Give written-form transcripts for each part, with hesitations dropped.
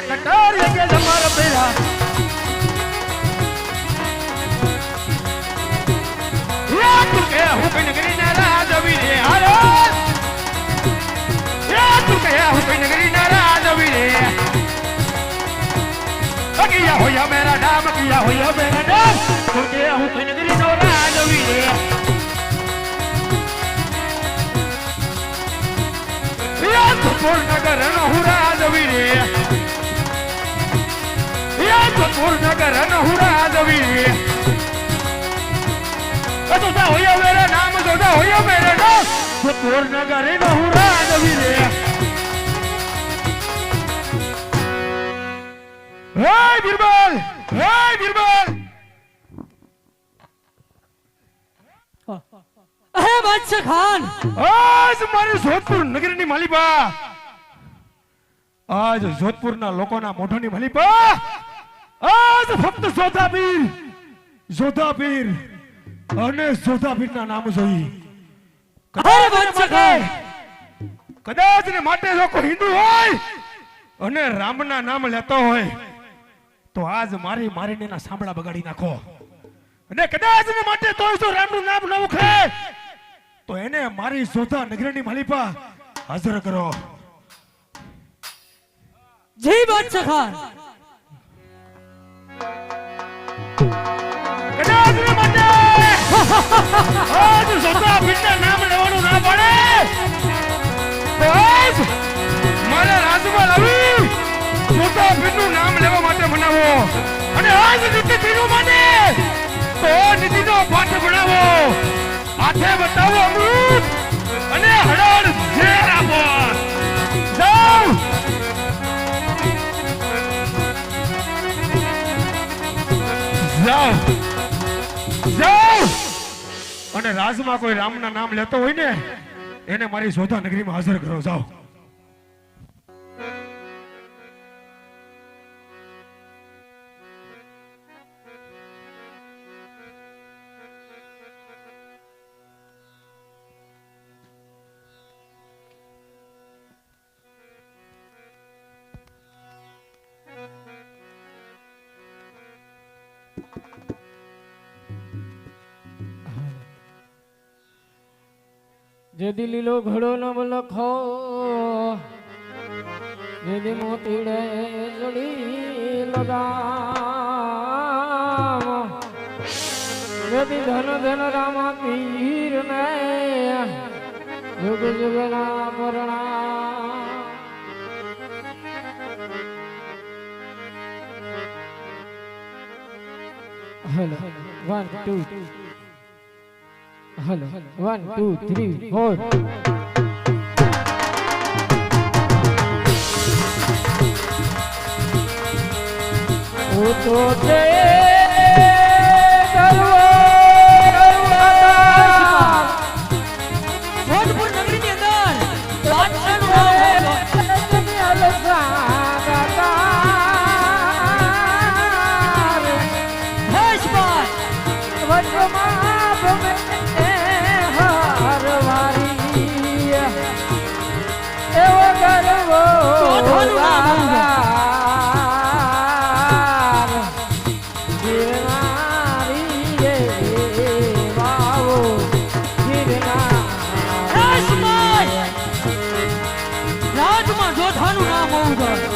कटार के जमार पेरा या तू के हुकन नगरी नाराज वीरे हारो या तू के हुकन नगरी नाराज वीरे किया होया मेरा नाम किया होया मेरा नाम तू के हुकन नगरी नाराज वीरे या तू नगर नहुराज वीरे नगर नहुराज वीरे जोधा होया मेरा नाम जोधा होया मेरा नाम नगर नहुराज वीरे हे बीरबल अरे बादशाह खान आज मारे जोधपुर नगर ની માલિબા आज जोधपुर ना लोगों ना मोढो ની માલિબા आज फक्त जोधाबीर અને જોધાબીર ના નામ જોઈ અરે બાદશાહ ખાન કદાચ ને માટે જો કોઈ હિન્દુ હોય અને રામ ના નામ લેતો હોય તો આજ મારીને ના સાંભળા બગાડી નાખો અને કદાચ ને માટે તોય જો રામ નું નામ ન ઉખે તો એને મારી જોધા નગરની માલિપા હાજર કરો જી બાદશાહ ખાન કદાચ ને માટે આજ જોધાબીર ના નામ લેવાનું ના પડે તો આજ મારા રાજમાં લાવી જોધાબીર નું નામ લેવા માટે મનાવો અને આજ નીતિ પીરું માને તો નીતિનો પાઠ ભણાવો હાથે બતાવો અમૃત અને હળડ ઝેર આપો જાઓ અને રાજમાં કોઈ રામના નામ લેતો હોય ને એને મારી જોધા નગરીમાં હાજર કરો જાઓ જેદી લીલો ઘડો ન લખો જેદી મોતીડે જડી લગાવ જેદી ધન રામા પીર ને યુગ યુગના પરણા હેલો 1 2 Hello, 1 2 3 4 હું તો છે જોધપુર નગરીની અંદર બાદશાહનું નામ રાજમાં જોધાનું નામ હોવું જોઈએ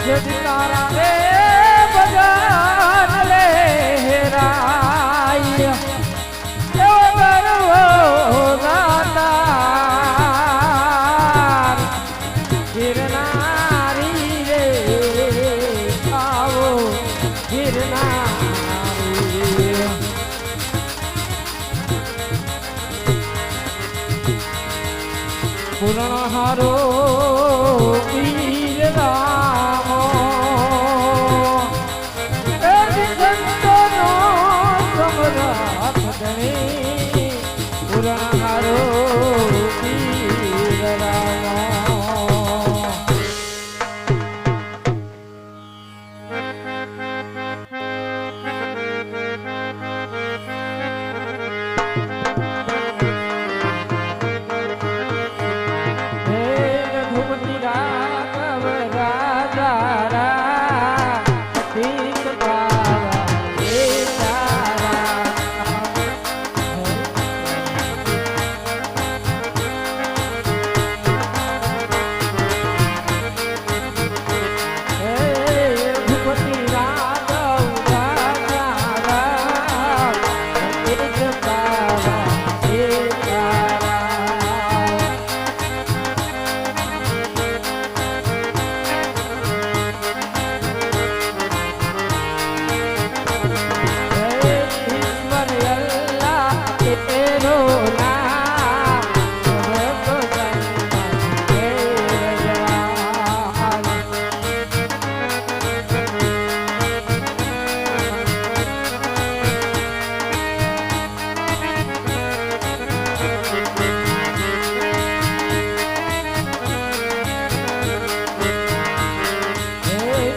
यदि तारा रे बजान ले हेराई तो बरवो दातार गिरनारी रे आओ गिरनारी पुराण हारो वीर रामो एवं संतनो सम्राट धनी पुराण हारो वीर रामो रघुपति राघव राजा राधीक पावा हे तारा रघुपति राघव राजा राधीक पावा हे तारा ईश्वर अल्लाह तेरो नाम सबको जन्म तेरे जवान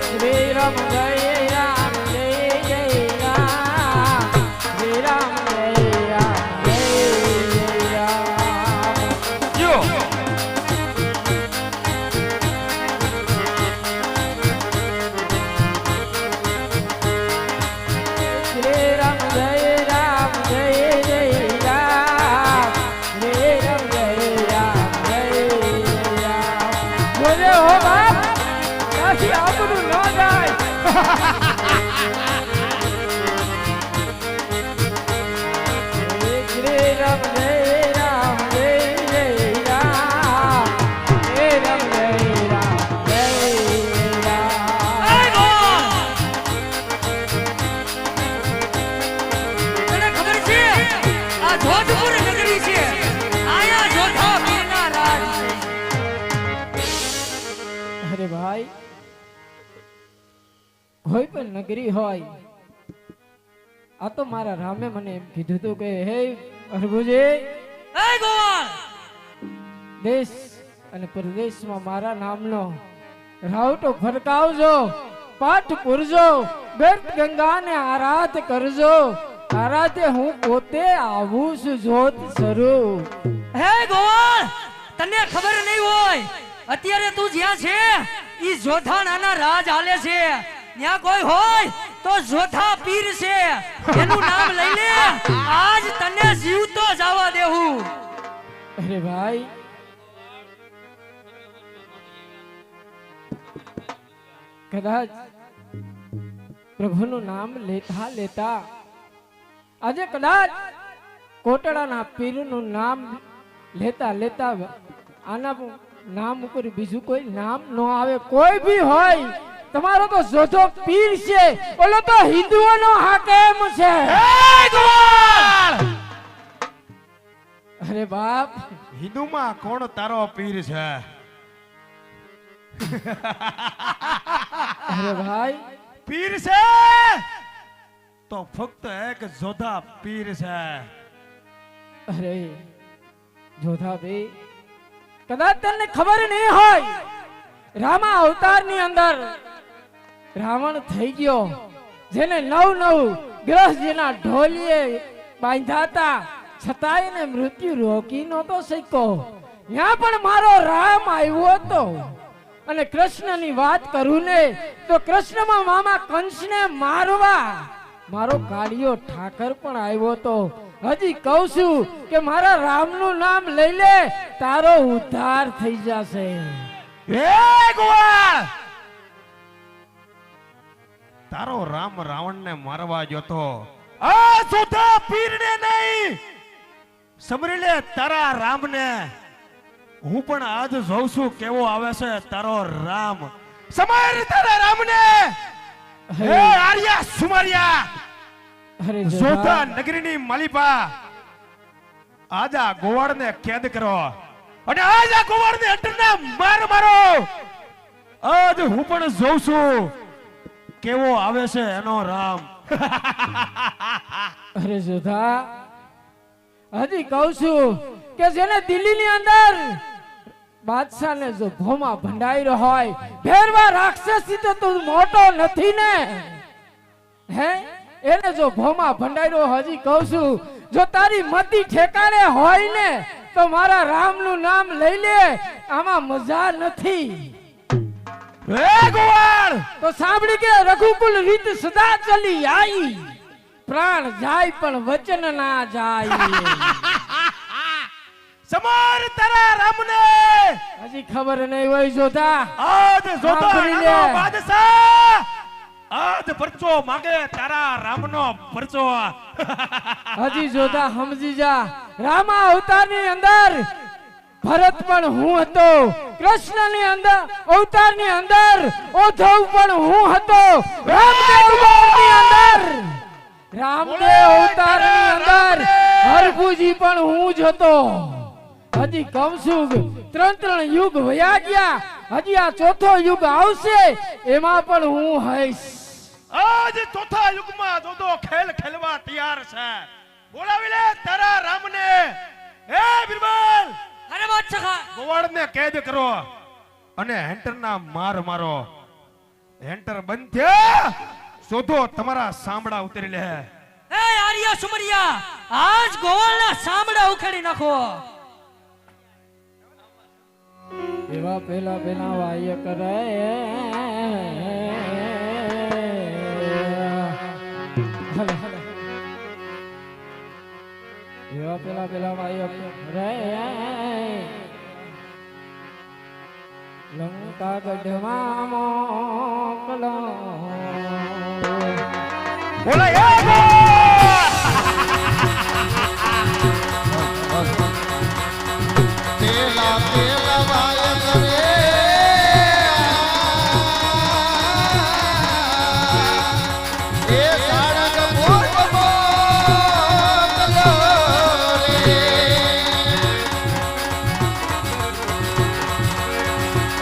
श्री राम जय राम जय जय राम श्री राम जय राम जय जय राम જો श्री राम जय राम जय जय राम श्री राम जय राम जय जय राम बोले हो बाप काशी આપણું ન જાય श्री राम जय राम जय जय राम श्री राम जय राम जय जय राम તને ખબર છે આ જોધપુર નગરી છે આયા જોધા પીરના રાજ છે અરે ભાઈ કોઈ પણ નગરી હોય આ તો મારા રામે મને એમ કીધું હતું કે હે પ્રભુજી એ ગોવાળ દેશ અને પ્રદેશમાં મારા નામનો રાવટો ફરકાવજો પાઠ પૂરજો વ્યર્થ ગંગાને આરાધ કરજો આરાધે હું પોતે આવું છું જોત સ્વરૂપ હે ગોવાળ તને ખબર નહીં હોય અત્યારે તું જ્યાં છે ઈ જોધાણાના રાજ હાલે છે ત્યાં કોઈ હોય તો જોધા પીર છે એનું નામ લઈ લે આજ તને જીવતો જવા દેવું અરે ભાઈ કદાચ પ્રભુનું નામ લેતા લેતા આજે કદાચ કોટડાના પીરનું નામ લેતા લેતા આના નામ ઉપર બીજું કોઈ નામ ન આવે કોઈ બી હોય તમારો તો જોધો પીર છે, ઓલો તો હિન્દુઓનો હાકેમ છે. એ ગોવાળ! અરે બાપ, હિન્દુમાં કોણ તારો પીર છે? અરે ભાઈ, પીર છે તો ફક્ત એક જોધા પીર છે. અરે જોધા ભાઈ, કદાચ તને ખબર નહીં હોય, રામા અવતારની અંદર રાવણ થઈ ગયો, જેને 9 ગ્રહ જેના ઢોલીએ બાંધ્યા હતા, છતાંય એને મૃત્યુ રોકી નહોતો શક્યો. ત્યાં પણ મારો રામ આવ્યો હતો. અને કૃષ્ણની વાત કરું ને તો કૃષ્ણમાં મામા કંસને મારવા મારો કાળિયો ઠાકર પણ આવ્યો હતો. હજી કહું છું કે મારા રામનું નામ લઈ લે, તારો ઉદ્ધાર થઈ જશે. એ ગોવાળ! તારો રામ રાવણને મારવા જતો, આ જોધા પીરને નહીં. સમરી લે તારા રામને. હું પણ આજ જોઉં છું કેવો આવે છે તારો રામ. સમર તારા રામને. હે આર્યા સુમારિયા, અરે જોધા નગરીની માલિપા, આજા ગોવાળને કેદ કરો અને આજા ગોવાળને અટરના માર મારો. આજ હું પણ જોઉં છું કેવો આવે છે એનો રામ. અરે જોધા, હજી કહું છું કે જેને દિલ્હીની અંદર બાદશાહને જો ભોમાં ભંડાઈ હોય, ફેરવા રાક્ષસી તો તું મોટો નથી ને, હે એને જો ભોમાં ભંડાઈ. હજી કહું છું, જો તારી મતિ ઠેકાણે હોય ને તો મારા રામનું નામ લઈ લે, આમાં મજા નથી. હે ગોવાળ! તો સાંભળી કે રઘુકુલ રીત સદા ચલી આઈ, પ્રાણ જાય પણ વચન ના જાય. સમર તારા રામને. હજી ખબર નહીં હોય જોધા, આજ જોધા સાંભળી લે. રામનો બાદશાહ આજ પરચો માંગે તારા રામનો પરચો. હજી જોધા સમજી જા, રામા અવતારની અંદર ભરત પણ હું હતો, કૃષ્ણની અંદર અવતારની અંદર ઉદ્ધવ પણ હું હતો, રામદેવ અવતારની અંદર હરભુજી પણ હું જ હતો. હજી કહું છું, 3 યુગ વયા ગયા, હજી આ ચોથો યુગ આવશે, એમાં પણ હું હઈશ. આજ ચોથા યુગમાં જોધો ખેલ ખેલવા તૈયાર છે. બોલાવી લે તારા રામને. હે બિરબલ! અરે બાદશાહ, ગોવાળને કેદ કરો અને હેન્ટરના માર મારો. હેન્ટર બંધ થયા, જોધો તમારા સાંભળા ઉતરી લે. એ આર્યા સુમરિયા, આજ ગોવાળના સાંભળા ઉખેડી નાખો. એવા પેલા વાય કરે, એવા પેલા વાય કરે, લંકા ગઢમાં મોકલો. બોલા એ તેલા તેલા વાય કરે, એ સાળંગ મોર મોકલો રે.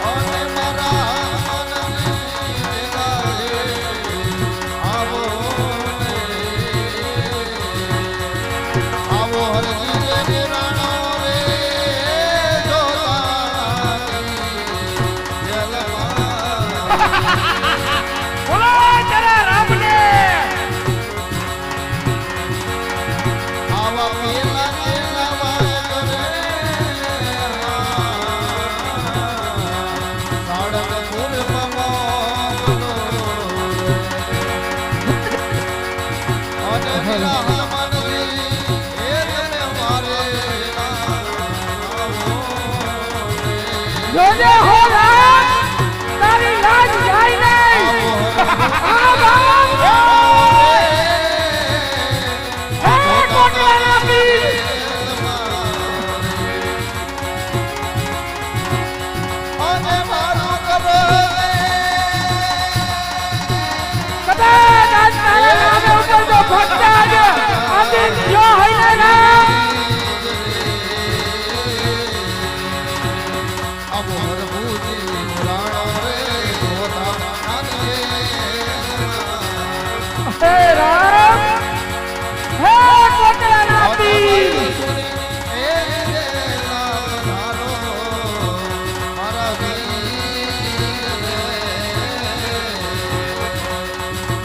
અને મારા મનની ગાલે આવો ને, આવો હરજી રે રાણો રે. બોલા તારા રામને. આવા પેલા પેલા વાય કરે, સાળંગ મૂળમાં મોકલો રે. અને પેલા હનુમાનજી એ તમે મારે આવો રે. જોજે હો રામ, તારી લાજ જાય ને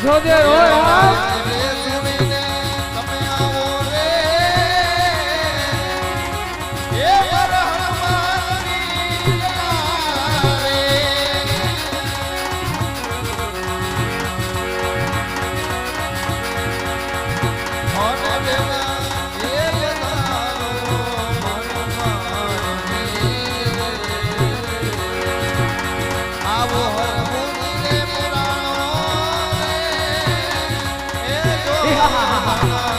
જોજે હોય રામ રે સુણીને તમે આવો રે એ વર હનુમાનની લીલા રે મોને બેના એ બધાનો હનુમાનની આવો હરમુનિ રે પુરાણો રે એ જો દુઃખ મંગલ મારું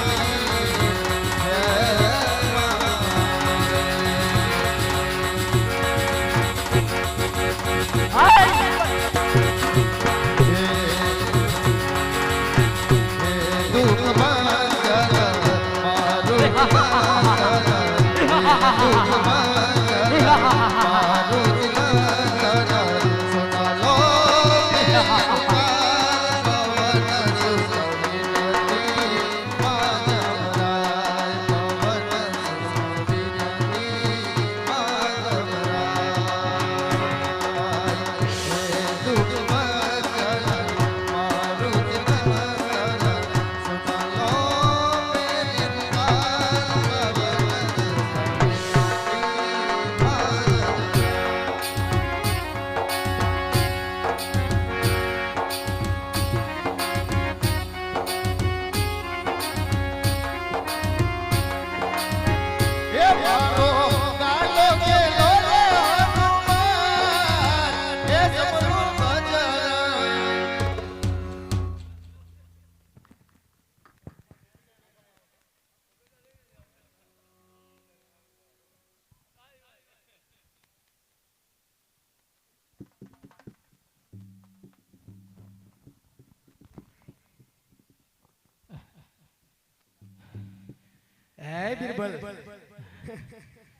હે બિરબલ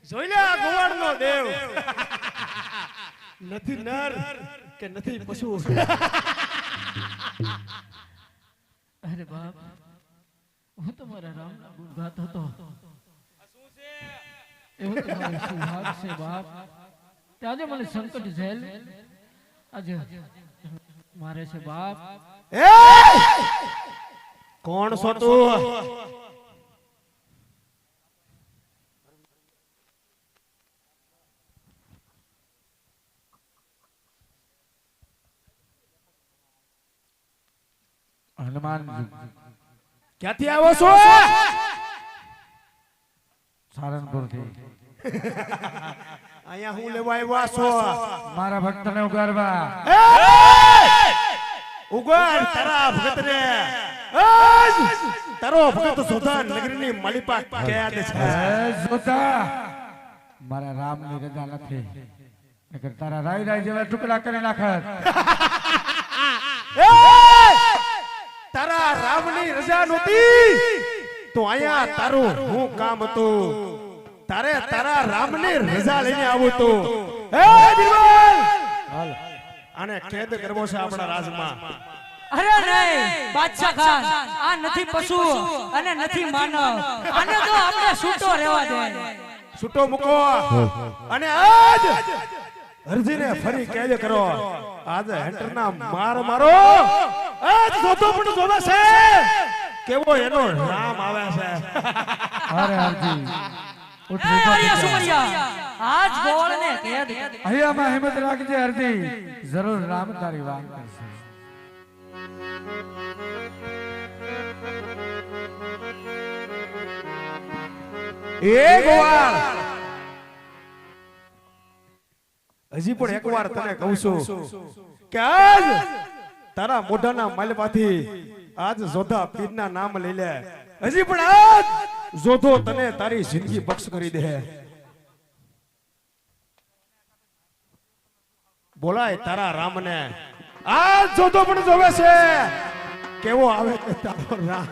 જોઈ લે આ ગોવાળનો દેવ નથી નર કે નથી પશુ અરે બાપ હું તમારા રામના ગુણ ગાતો હતો એવું તમારું સુભાગ છે બાપ તે આજે મને સંકટ ઝેલ આજે મારે છે બાપ એ કોણ છો તું હનુમાન ક્યાંથી આવો છો સારંગપુર થી અહીંયા હું લેવા આવ્યા છો મારા ભક્તને ઉગારવા ઉગાર તારા ભક્તને તારો ભક્ત સોધા નગરીની માલિપા કેદ છે હે જોતા મારા રામની રજા નથી નકર તારા રાય રાય જેવા ટુકડા કરી નાખત તારા રામની રજા નહોતી તો અહીંયા તારું હું કામ હતું તારે તારા રામની રજા લઈને આવું તું હે બિરબલ આને કેદ કરવો છે આપણા રાજમાં અરે નહીં બાદશાહ ખાન આ નથી પશુ અને નથી માનવ આને તો આપણે છૂટો રહેવા દે છૂટો મૂકો અને આજ અરજીને ફરી કેદ કરો આજે હેન્ટરના માર મારો આજ જોતો પણ જોવે છે કેવો એનો રામ આવે છે અરે હરજી ઉઠ એ આર્ય સુમરિયા આજ ગોળને કેદ અહીંયામાં હિંમત રાખજે હરજી જરૂર રામ તારી વાત કરશે એ ગોવાળ હજી પણ એકવાર તને કહું છું કે આજ તારા મોઢાના માલમાંથી આજ જોધા પીરના નામ લઈ લે હજી પણ આજ જોધો તને તારી જિંદગી બક્ષ કરી દે બોલાય તારા રામને આજ જોધો પણ જોવે છે કેવો આવે છે તારો રામ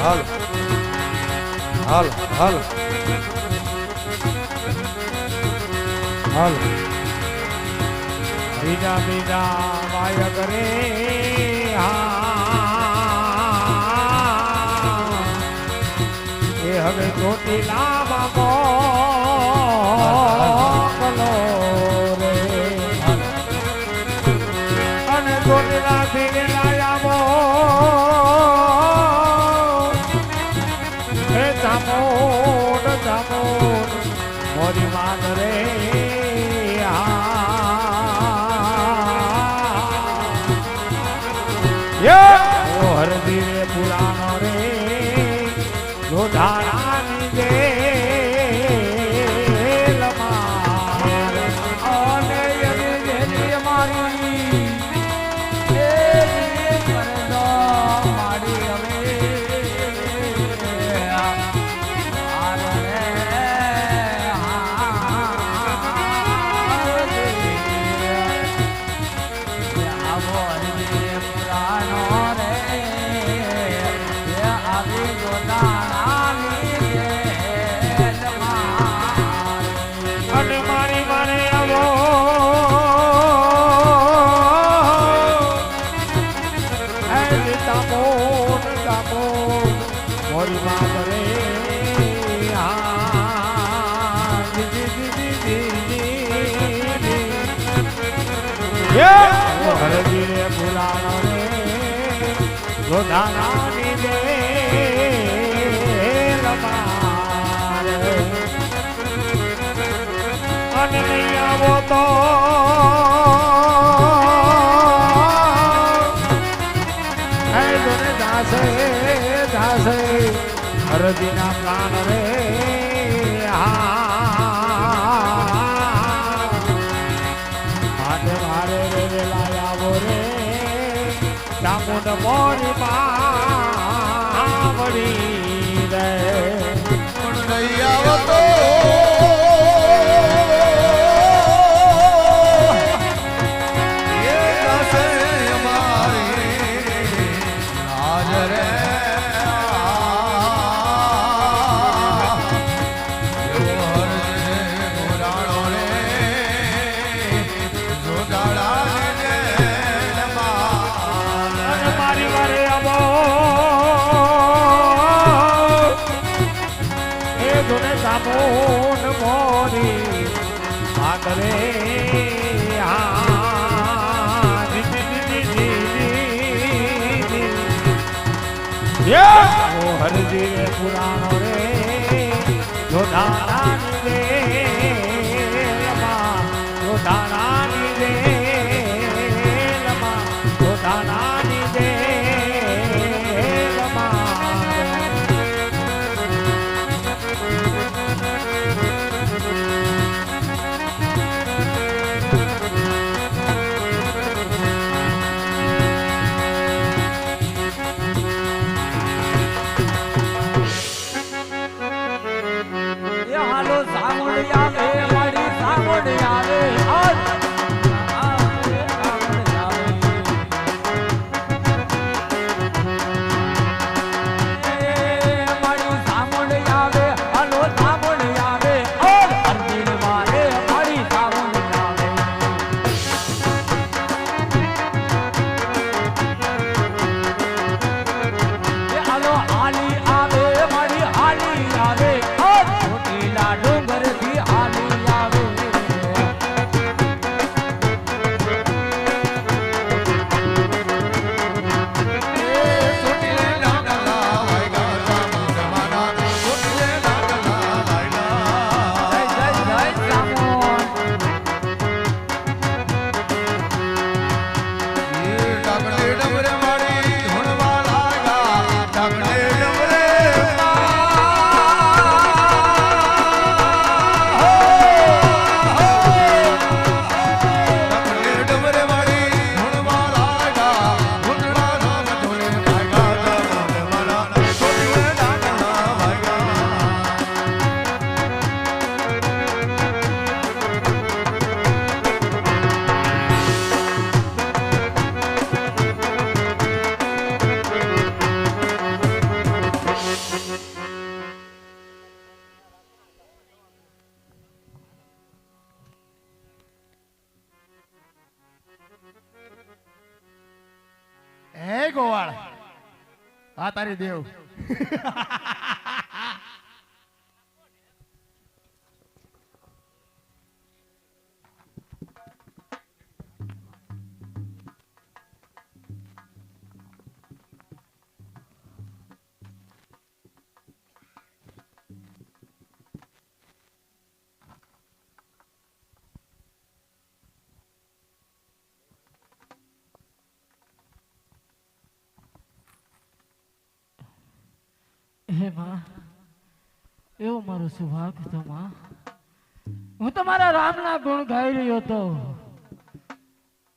હાલ હાલ હાલ હાલ બીજા બીજા વાય કરે એ હવે ચોટીલામાં મોકલો રે અને ચોટીલાથી લાયાવો હે ચામોડ ચામોડ મોરી માગ રે હરદી રે પુરાણો રે જોધારાની જેલ માર અને યદી મારી એ પરદો માડી હવે અને મારી મારે આવો તાપોન તાપોન મોરી માં કરે હરજી રે પુરાણો રે ગોધાનાની દે અને નહીં આવો તો દાસે દાસે હરજી ના પ્રાણ રે માટે મારે રે લાયાવો રે ચામુંડ મોરી માવડી રે પણ નહીં આવતો સામોન મોરી આગરે હરજી રે પુરાણો રે જોધારાની રેલમાં જોધારાની રેલમાં જોધારાની હે ગોવાળ આ તારી દેવ હે માં એવો મારો સુભાગ હતો માં હું તમારા રામના ગુણ ગાઈ રહ્યો હતો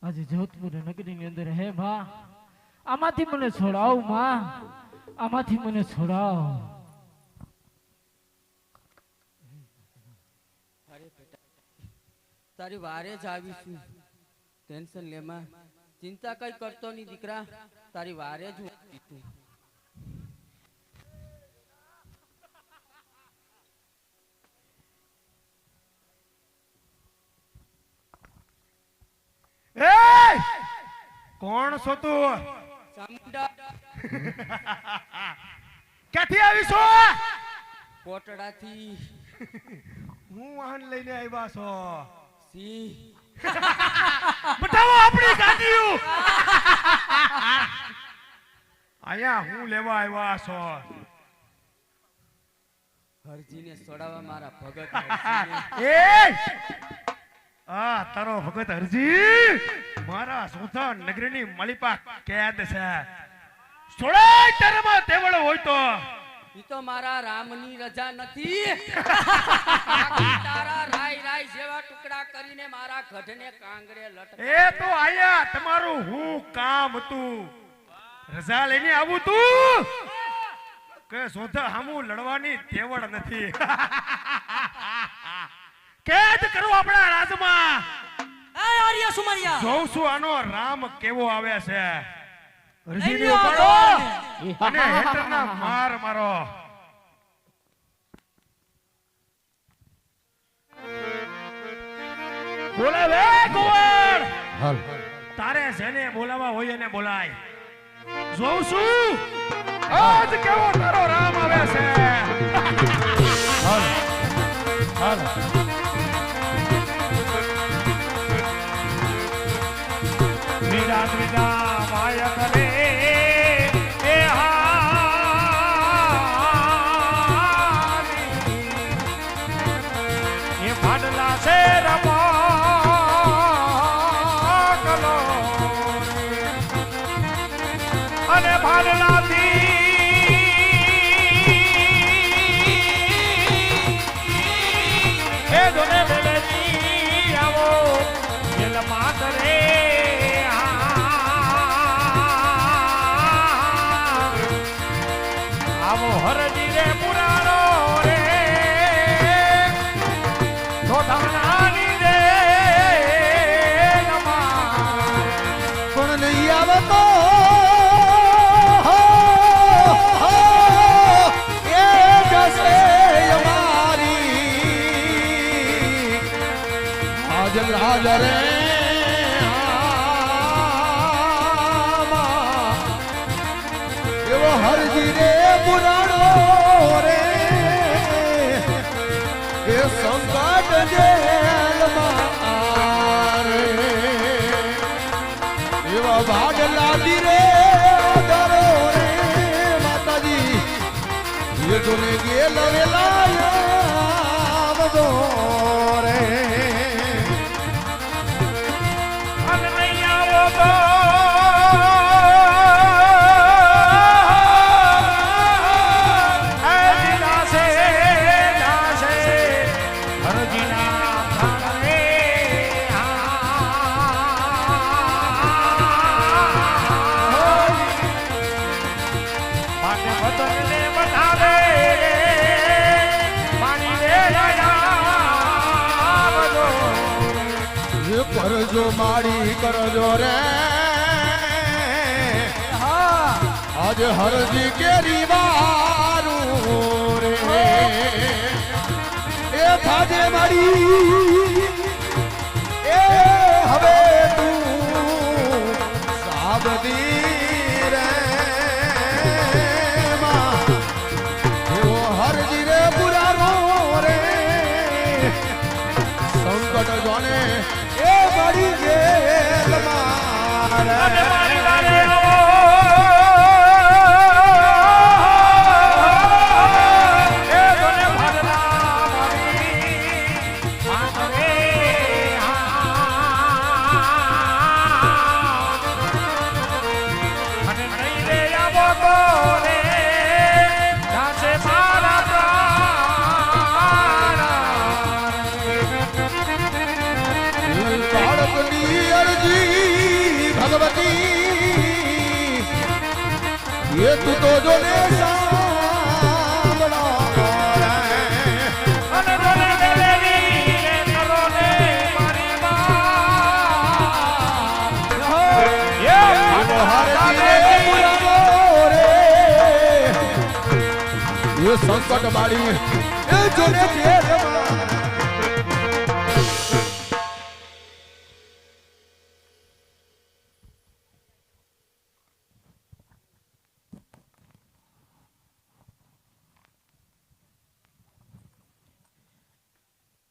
આજે જોધપુર નગરીની અંદર હે માં આમાંથી મને છોડાવ માં આમાંથી મને છોડાવ તારી વારે જ આવીશું ટેન્શન લેમાં ચિંતા કઈ કરતો નહીં દીકરા તારી વારે જ આવીશું એ કોણ છો તું ચામુંડા ક્યાંથી આવી છો કોટડાથી હું વાહન લઈને આવ્યા છો સિંહ બતાવો આપણી ગાડીઓ આયા હું લેવા આવ્યા છો હરજીને સોડાવા મારા ભગત એ આ તારો ભગત હરજી મારા સોથા નગરીની માલિપા કેદ છે સોળાય તારામાં તેવળ હોય તો ઈ તો મારા રામની રજા નથી તારા રાય રાય જેવા ટુકડા કરીને મારા ગઢને કાંગરે લટકા એ તો આયા તમારું હું કામ હતું રજા લઈને આવું તું કે સોથા હામું લડવાની તેવડ નથી કેદ કરો આપણા રાજમાં એ આર્ય સુમરિયા જોઉં છું આનો રામ કેવો આવે છે હરજીને લઈ લ્યો ઉપાડો આગળ. અને હેઠળના માર મારો બોલાવે ગોવાળ હાલ તારે જેને બોલાવા હોય એને બોલાય જોઉં છું આજ કેવો તારો રામ આવે છે હાલ હાલ વિદા વિદા માય કરે એ હાની એ ભાડલા છે રમકલો અને ભાડલાથી એ જોને મેલેજી આવો દિલ માતરે આવો હરજી રે પુરાણો રે તો ધમનાની દે પણ નહીં આવે તો એ જશે અમારી આજ રાજ રે એવો હરજી રે પુરાણો રે એ સંકટ જેલમાં રે એવા ભાગ લાદી રે ડરો રે માતાજી એ જોને ગેલ વેલા આવજો રે અને નહીં આવો તો કરજો માડી કરજો રે આજ હરજી કેરી વારું રે એ થાજે માડી એ હવે તું સાબદી એ તું તો જો ને સાંભળો રે. અને રોને દેવી રે નરો ને મારી માં એ સંકટ બાળી એ જોને તેરમાં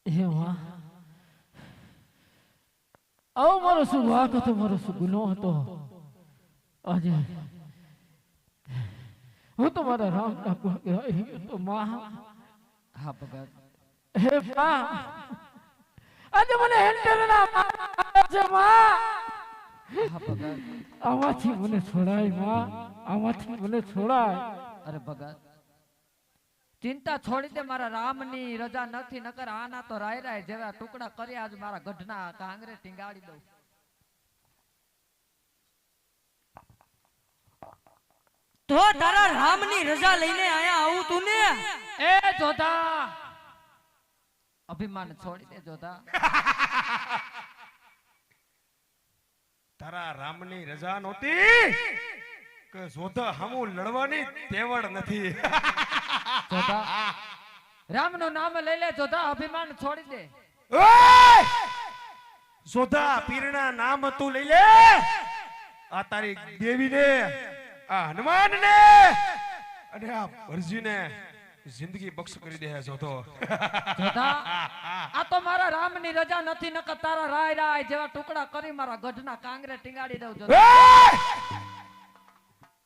હે માં આવો મારો શું વાંક હતો, મારો શું ગુનો હતો. આજે હું તો મારા રામના તો માં. હા ભગત. હે માં આજે મને હેન્ડલના મારે છે માં. હા ભગત. આમાંથી મને છોડાય માં, આમાંથી મને છોડાય. અરે ભગત ચિંતા છોડી દે, મારા રામની રજા નથી, નકર આના તો રાય રાય જેવા ટુકડા કરી આજ મારા ગઢના કાંગરે ટીંગાડી દઉં. તો તારા રામની રજા લઈને આયા આવું તું ને. એ જોધા અભિમાન છોડી દે જોધા. તારા રામની રજા નહોતી કે જોધા હમું લડવાની તેવડ નથી. જોધા રામનું નામ લઈ લે જોધા, અભિમાન છોડી દે. ઓય! જોધા પીરના નામ તું લઈ લે. આ તારી દેવીને, આ હનુમાનને અને આ ભરજીને જિંદગી બક્ષ કરી દે જોધો. જોધા આ તો મારા રામની રજા નથી, નકર તારા રાય રાય જેવા ટુકડા કરી મારા ગઢના કાંગરે ટીંગાડી દઉં. જોધા ઓય!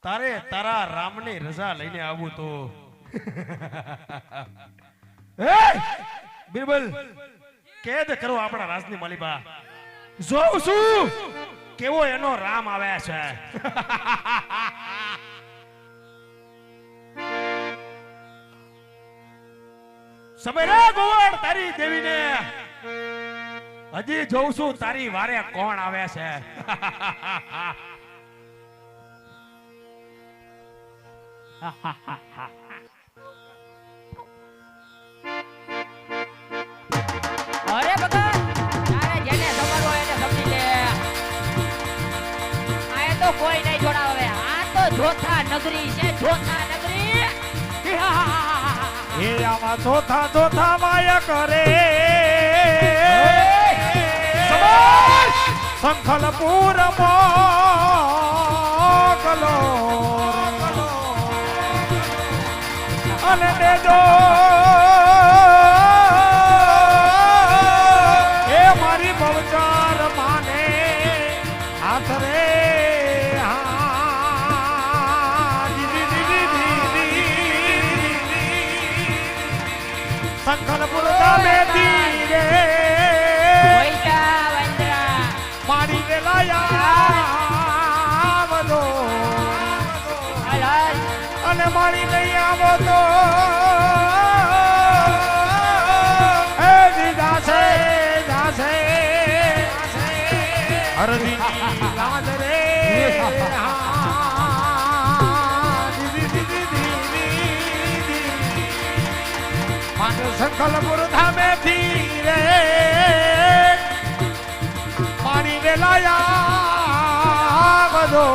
તારે તારા રામની રજા લઈને આવું તો બિરબલ કેદ કરો આપણા રાજની માલિબા. જોઉં છું કેવો એનો રામ આવે છે. સબેરા ગોવડ તારી દેવીને હજી જોઉં છું તારી વારે કોણ આવે છે. અરે ભગત તારે જેને સમજવો એને સમજી લે. આ તો કોઈ નહીં જોડાવે. આ તો જોથા નગરી છે, જોથા નગરી. એ આમાં ચોથા ચોથા માયા કરે સંખલપુર મોકલો અને દેજો એ મારી ભવચાર માને હાથ રે. સંખલપુર ગામે ધીરે મારી વેલાયા બધો અને મારી નહીં આવો તો એ જાશે જાશે હરદી લાજ રે. સંખલપુર ધામે ધીરે મારી વેલાયા બધો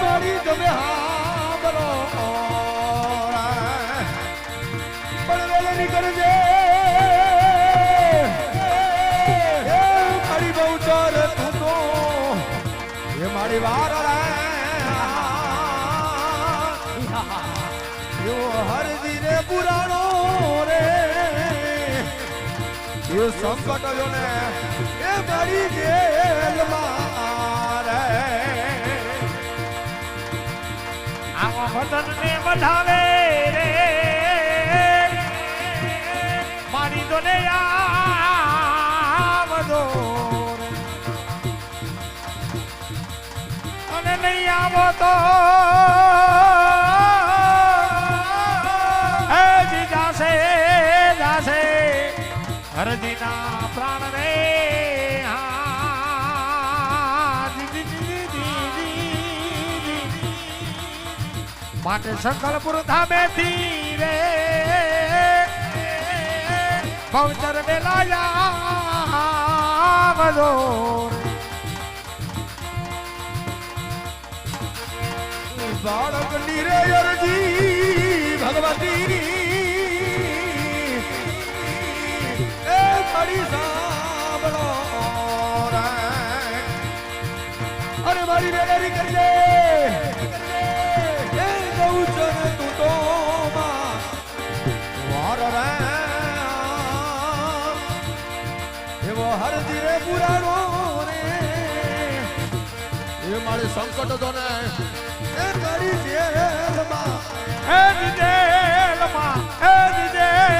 મારી તમે હા બોલો પણ વેલની કરજે મારી બહુ ચાર તું તો એ મારી વાર હરદી રે પુરાણો રે એ સંકટ જો ને એ મારી જેલ મારે આવા વતન ને વધાવે રે મારી તો ને આવજો અને નહીં આવો તો જાશે જાશે હરજીના પ્રાણ રે. માટે સંકલ્પુર ધામેથી રે પવિત્ર બેલાયા બધો બાળક નીરે અરજી ભગવતી એ મારી સાંભળો રે અરે મારી બેડારી કરજે એ કહું છું ને તું તો માં વાર રે એવો હરજી રે પુરાણો રે એ મારી સંકટ તો ને એ મારી જેલમાં હે જેલમાં હે જેલમાં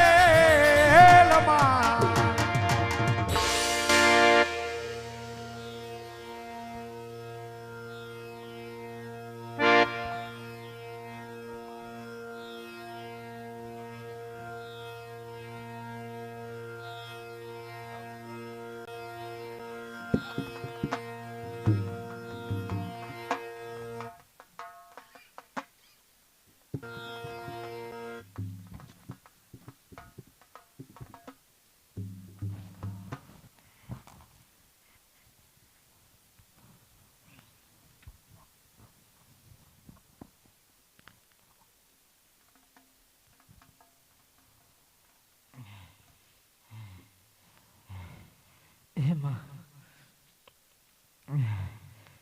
એમાં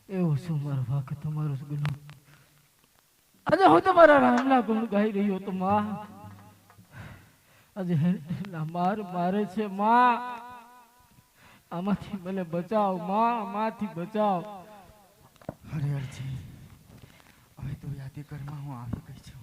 એવું શું મારો વાક તમારો જ ગુનો આજે હું તમારા રામના ગુણ ગાઈ રહ્યો તો માં આજે હેલા માર મારે છે માં આમાંથી મને બચાવ માં આમાંથી બચાવ અરે અરજી હવે તો યાદી કરમાં હું આવી ગઈ છું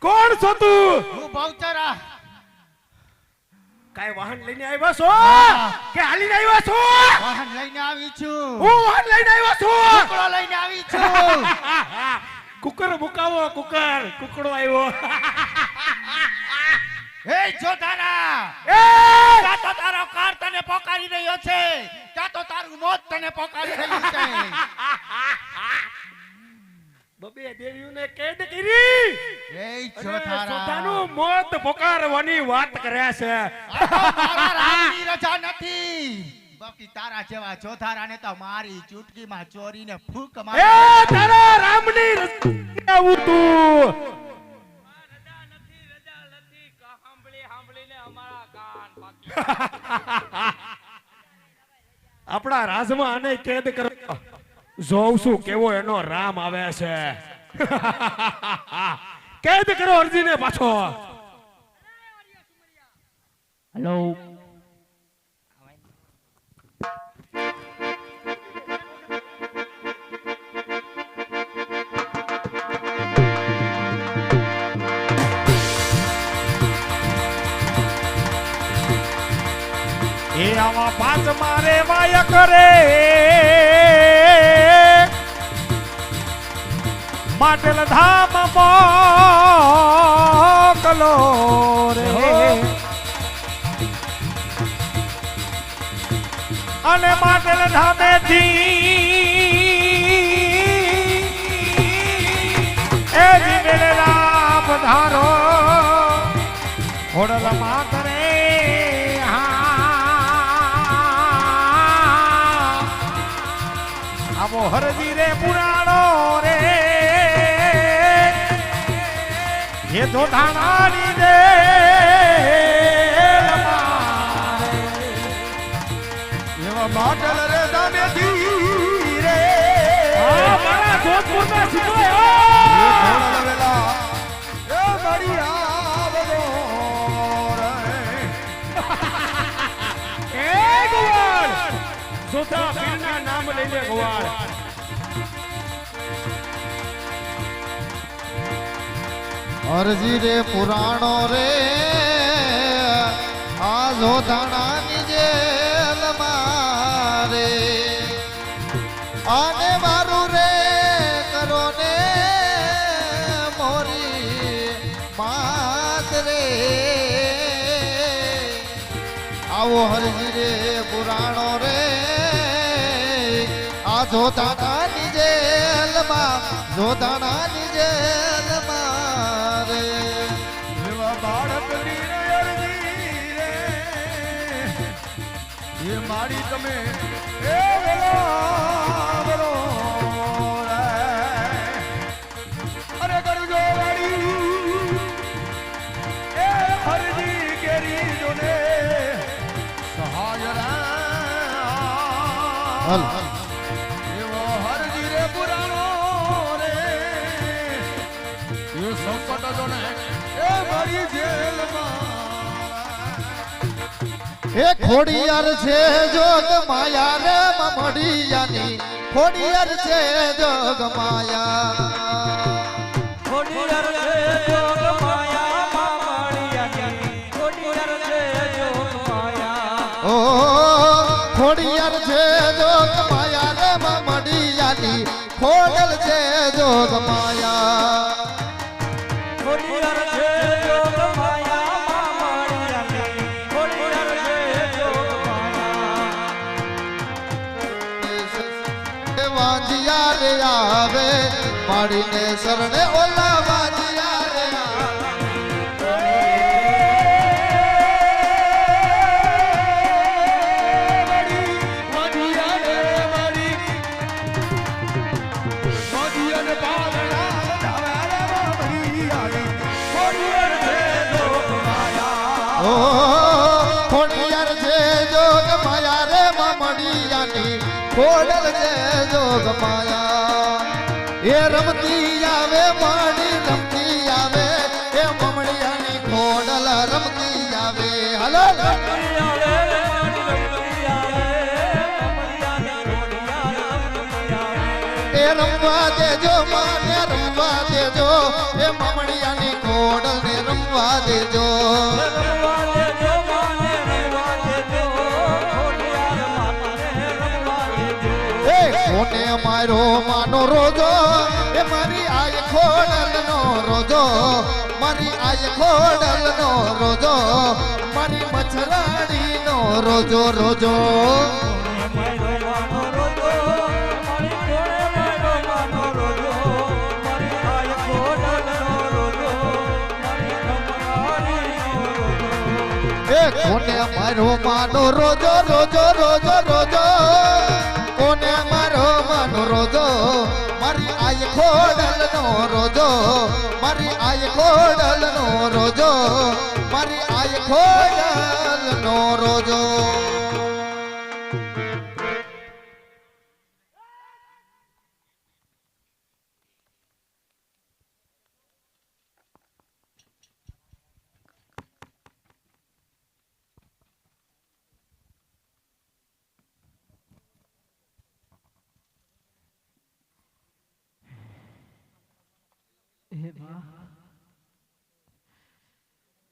કોણ છો તું હું ભાવચારા કઈ વાહન લઈને આવ્યો છો કે હાલીને આવ્યો છો વાહન લઈને આવી છું હું વાહન લઈને આવ્યો છું કુકડો લઈને આવી છું કુકર મુકાવો કુકર કુકડો આવ્યો એ જોધારા એ ત્યાં તો તારો કાર તને પોકારી રહ્યો છે ત્યાં તો તારું મોત તને પોકારી રહ્યું છે બબે દેવીઓને કેદ કરી એ સોતાનું મોત પોકારવાની વાત કરે છે મારા રામની રજા નથી બાકી તારા જેવા જોધારાને તો મારી ચૂટકીમાં ચોરીને ફૂંક એ મારી તારા રામની આવું તું આપણા રાજમાં આને કેદ કરો જોઉં છું કેવો એનો રામ આવે છે કેદ કરો અરજીને પાછો હેલો એ આવા પાંચ મારે વાય કરે માટલ ધામ મોકલો રે અને માટલ ધામેથી એ જીવેલા પધારો હોડલ માં કરે આવો હરજી રે પુરાણો રે એ તો ધાણાની દે એવા માટલ રે દામેથી રે મારા જોધપુરના સીધો એ ઘોડા વેલા એ મારી આવજો રે એ ગોવાળ જોધા પીરના નામ લઈને ગોવાળ અરજી રે પુરાણો રે આ જોધાણાની જેલ મારે આને મારું રે કરો ને મોરી માં રે આવો હરજી રે પુરાણો રે આ જોધાણાની જેલમાં જોધાણાની જેલમાં રે એવા બાળકની રે અરજી રે એ મારી તમે એ વેલો વેલો રે અરે કરજો વાડી એ અરજી કેરી જોને સહાય હલ રા એવો હરજી રે પુરાણો રે એ સંકટ જોને એ મારી જેલમાં એ ખોડિયાર છે જોગ માયા રે મમડિયાની ખોડિયાર છે જોગ માયા ખોડિયાર રે જોગ માયા મામડિયાની ખોડિયાર રે જોગ માયા ઓ ખોડિયાર છે જોગ માયા રે મમડિયાની ખોડલ છે જોગ માયા ખોડિયાર રે જોગ માયા મામડિયાની ખોડિયાર રે જોગ માયા વાંજિયા રે આવે માડીને શરણે ઓલા વાંજિયા રે ઓ ખોડિયાર છે જોગ માયા રે મમડિયાની ખોડલ છે જોગ માયા એ રમતી આવે માડી રમતી આવે એ મમડિયાની ખોડલ રમતી આવે હલો એ રમવા દેજો માને રમવા દેજો એ મમડિયાની ખોડલ ને રમવા દેજો કોને મારો માનો રોજો એ મારી આય ખોડલ નો રોજો મારી આય ખોડલ નો રોજો મારી મચ્છરાડી નો રોજો રોજો કોને મારો માનો રોજો રોજો રોજો રોજો કોને મારો માનો રોજો મારી આય ખોડલ નો રોજો મારી આય ખોડલ નો રોજો મારી આય ખોડલ નો રોજો हे मां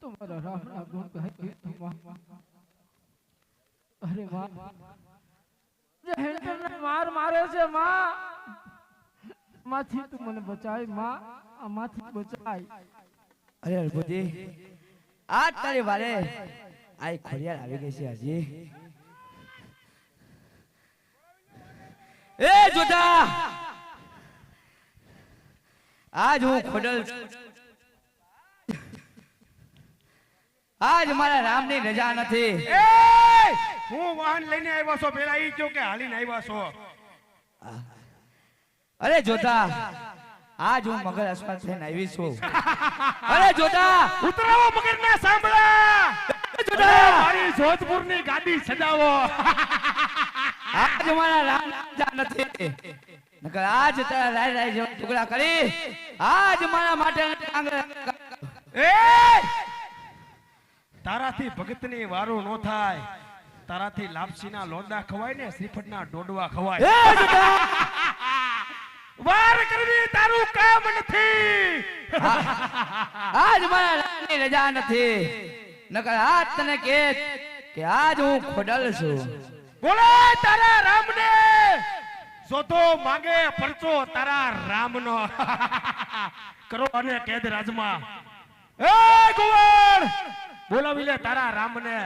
तुम्हारा राम ना गुण गाई तुम अरे मां जे हेल्टर ने मार मारे से मां माथी तू મને બચાય માं આ માથી બચાય અરે અર્બુજી આ તારી વારે આ ખોડિયાર આવી ગઈ છે હજી એ જોતા આજ હું ખોડલ આજ મારા રામની રજા નથી એ હું વાહન લઈને આવ્યો છો પેલા ઈ કયો કે હાલીને આવ્યા છો અરે જોતા આજ હું મગર અસ્પતાલ થઈને આવી છું અરે જોતા ઉતરાવો મગરના સાંભળા જોતા મારી જોધપુરની ગાડી સજાવો આજ મારા રામ રજા નથી નકર આજ તારા રાય રાય જેવા ટુકડા કરી આજ મારા માટે એ તારાથી ભગતની વારો નો થાય તારાથી લાપસીના લોંદા ખવાય ને શ્રીફળના ડોડવા ખવાય એ જોતા વાર કરવી તારું કામ નથી આજ મારા રામની રજા નથી નકર આજ તને કે આજ હું ખોડલ છું બોલે તારા રામને જોતો માંગે પરચો તારા રામનો કરો અને કેદ રાજમાં એ કુંવર બોલાવી લે તારા રામને.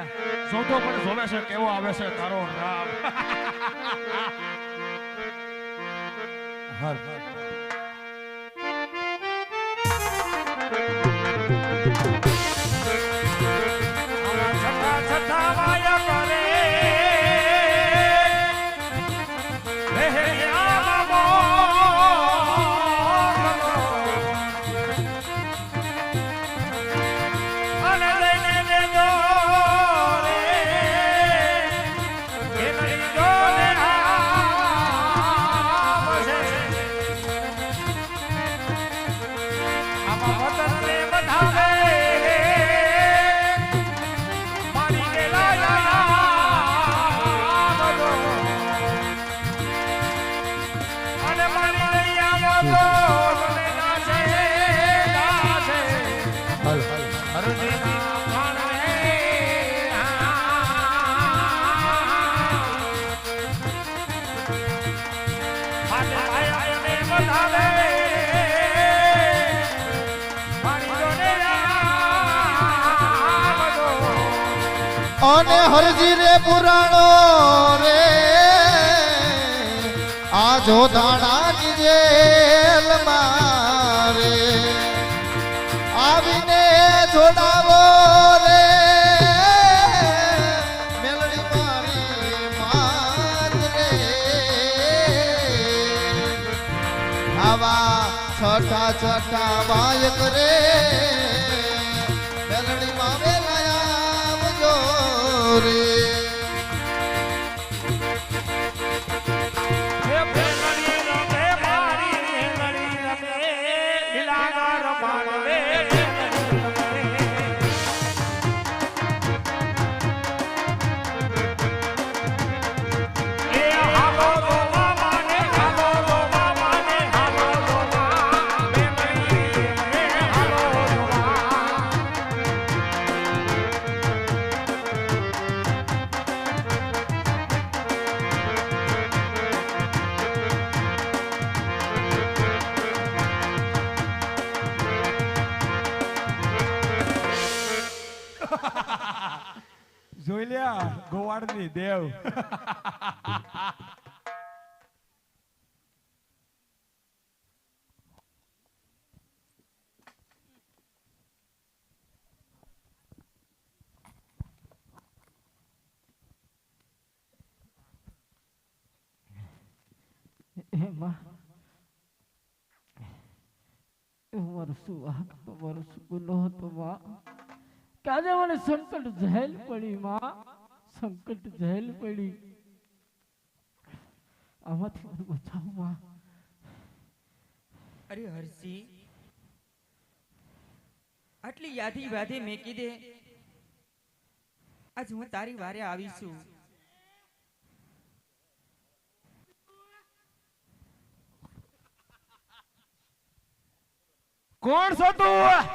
જોતો પણ જોવે છે કેવો આવે છે તારો રામ. હર છઠ્ઠા છઠ્ઠા વાયા કરે હે હે આમો અને લઈને દેજો રે એ નહીં જો ને આવશે આમાં વતન રે બધાવે મારી ગેલા બધો અને મારી દયા બધો મને નાશે નાશે હરજી અને હરજી રે પુરાણો રે આ જોધાણાની જેલ મારે આવીને જોડાવો રે મેલડી મારી માત રે આવા છઠ્ઠા છઠ્ઠા વાયક રે મેલડી માં વેલાયા રે હે ભેલડી રમે મારી ભેલડી રમે લીલાના રમાડવે એ હાલો રોવા માને હાલો રોવા માને હાલો રોવા ભેલડી રમે હાલો રોવા જોઈ લ્યા ગોવાળની દેવ. એમાં મારો શું વાંક હતો, મારો શું ગુનો હતો માં કે આજે મને સંકટ ઝેલ પડી માં, સંકટ ઝેલ પડી. આમાંથી મને બચાવ માં. અરે હર્ષી, આટલી યાદી વાદી મેકી દે. આજ હું તારી વારે આવીશું. કોણ છો તું?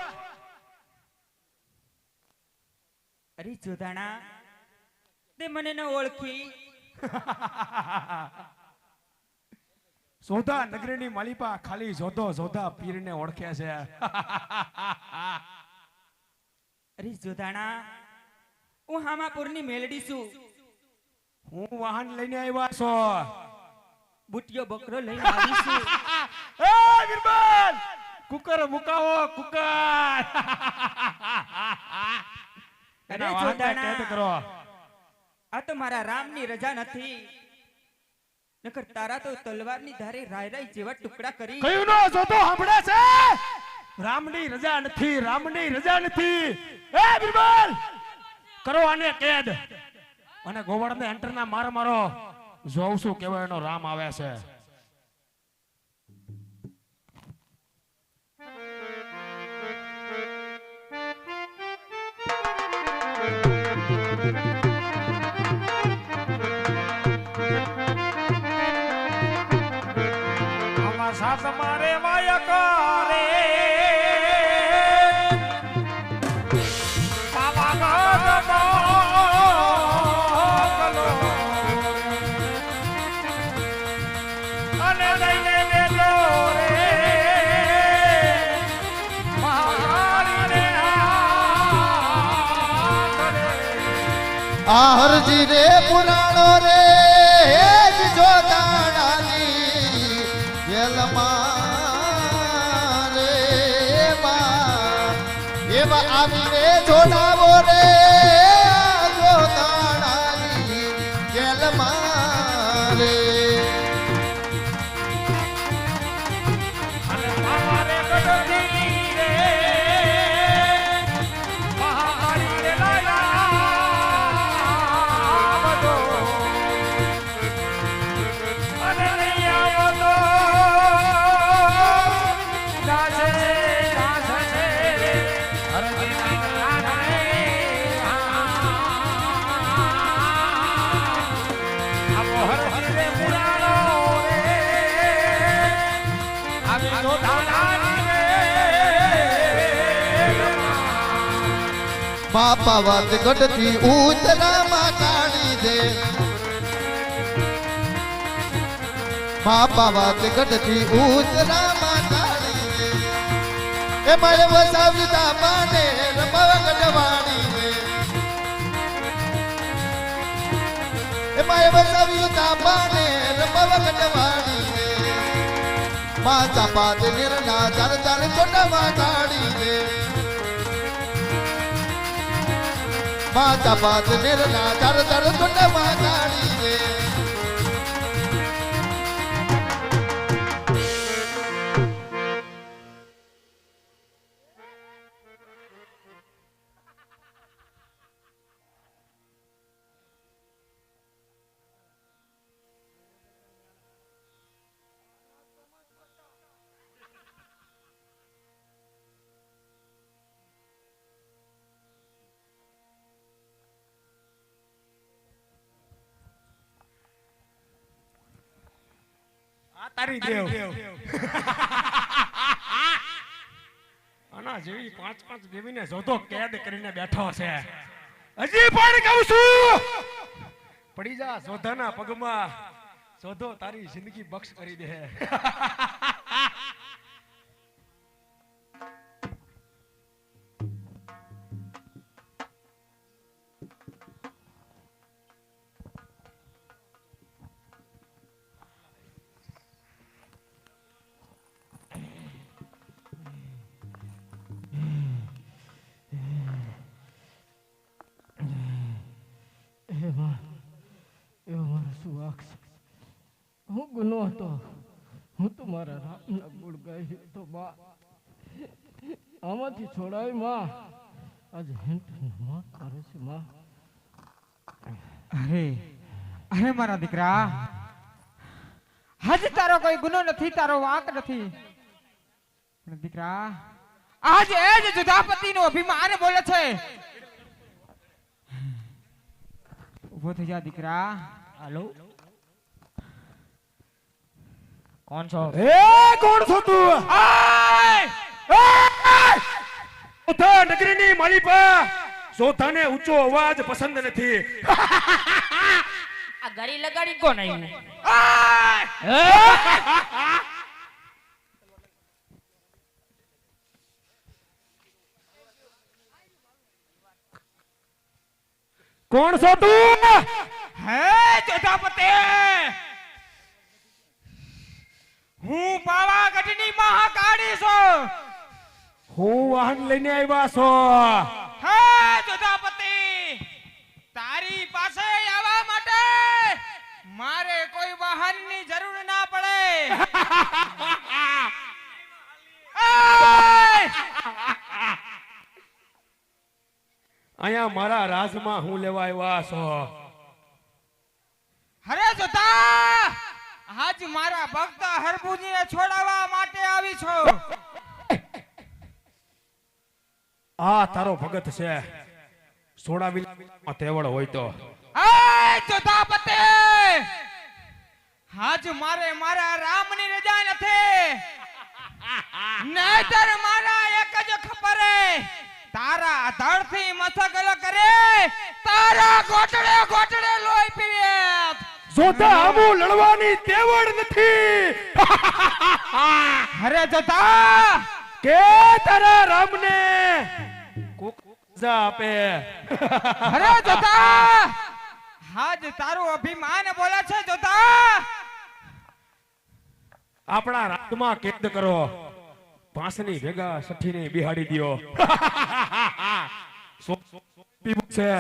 અરે જોધાણા, તે મને ન ઓળખી. સોધા નગરીની માલિપા ખાલી જોધો જોધા પીરને ઓળખે છે. અરે જોધાણા, હું હામાપુરની મેલડી છું. હું વાહન લઈને આવ્યા છો. બુટિયો બકરો લઈને આવી છું. એ બિરબલ, કુકર મુકાવો કુકર. અરે જોધાણા, આ તો મારા રામની રજા નથી. નકર તારા તો તલવારની ધારે રાય રાય જેવા ટુકડા કરી. કયું નો જોતો સાંભળે છે? રામની રજા નથી, રામની રજા નથી. એ બિરબલ, કરો આને કેદ અને ગોવળને એન્ટરના માર મારો. જોઉં છું કેવો એનો રામ આવે છે. આમાં સાસ મારે માયા કરે આ હરજી રે પુરાણો રે જો દાડાની જેલમાં રે એવા આવીને જોડાવો રે જો દાડાની જેલમાં રે બાપા વાત ગઢથી ઉતરામાં કાઢી દે બાપા વાત ગઢથી ઉતરામાં કાઢી દે એમાં વસાવતા બાને રમવા ગઢવાણી દે એમાં વસાવતા બાને રમવા ગઢવાણી દે માતા પાદ નિર્ણા ચાર ચાર છોટામાં કાઢી દે માતા પાત નિર્ણા ચાર ચાર છોટામાં કાઢી દે તારી દેવ આના જેવી 5-5 દેવીને જોતો કેદ કરીને બેઠો છે હજી પણ કહું છું પડી જા જોધાના પગમાં જોધો તારી જિંદગી બક્ષ કરી દે હું ગુનો હતો હું તો મારા રામના ગુણ ગાઈ તો બા આમાંથી છોડાવી માં આજે હેન્ટની માં કરે છે માં અરે અરે મારા દીકરા આજ તારો કોઈ ગુનો નથી તારો વાંક નથી પણ દીકરા આજ એ જ જુદાપતિનો અભિમાન બોલે છે ઉભો થઈ જા દીકરા હાલો કોણ છો એ કોણ છો તું જોધા નગરીની માલિપા જોધાને ઊંચો અવાજ પસંદ નથી આ ગરી લગાડી કોણ આવ્યું કોણ છો તું હે જોધાપતિ હું પાવાગઢની મહાકાળી છું હું વાહન લઈને આવ્યા છો હે જોધાપતિ તારી પાસે આવવા માટે મારે કોઈ વાહનની જરૂર ના પડે અહીંયા મારા રાજમાં હું લેવા આવ્યા છો હરે જોતા આજ મારા ભક્ત હરભુજીને છોડાવવા માટે આવી છું આ તારો ભગત છે સોડાવી તેવડ હોય તો જોતાપતિ આજ મારે મારા રામની રજા નથી નહીતર મારા એક જ ખબરે તારા ધડથી મથકલ કરે તારા ગોટડે ગોટડે લોહી પીવે જોતા આમુ લડવાની તેવડ નથી અરે જોતા કે તારા રામને જા આપે અરે જોતા હાજ તારું અભિમાન બોલે છે જોતા. આપણા રાજમાં કેદ કરો, પાંસની ભેગા સઠ્ઠીને બિહાડી દ્યો. પીવું છે.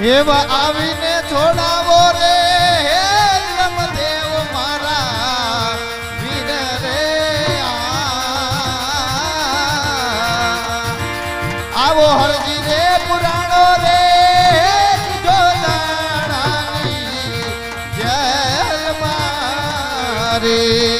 એવા આવીને છોડાવો રે હે રમદેવ મારા વીર રે. આવો હરજી રે પુરાણો રે જોદાણાની જેલ મારી.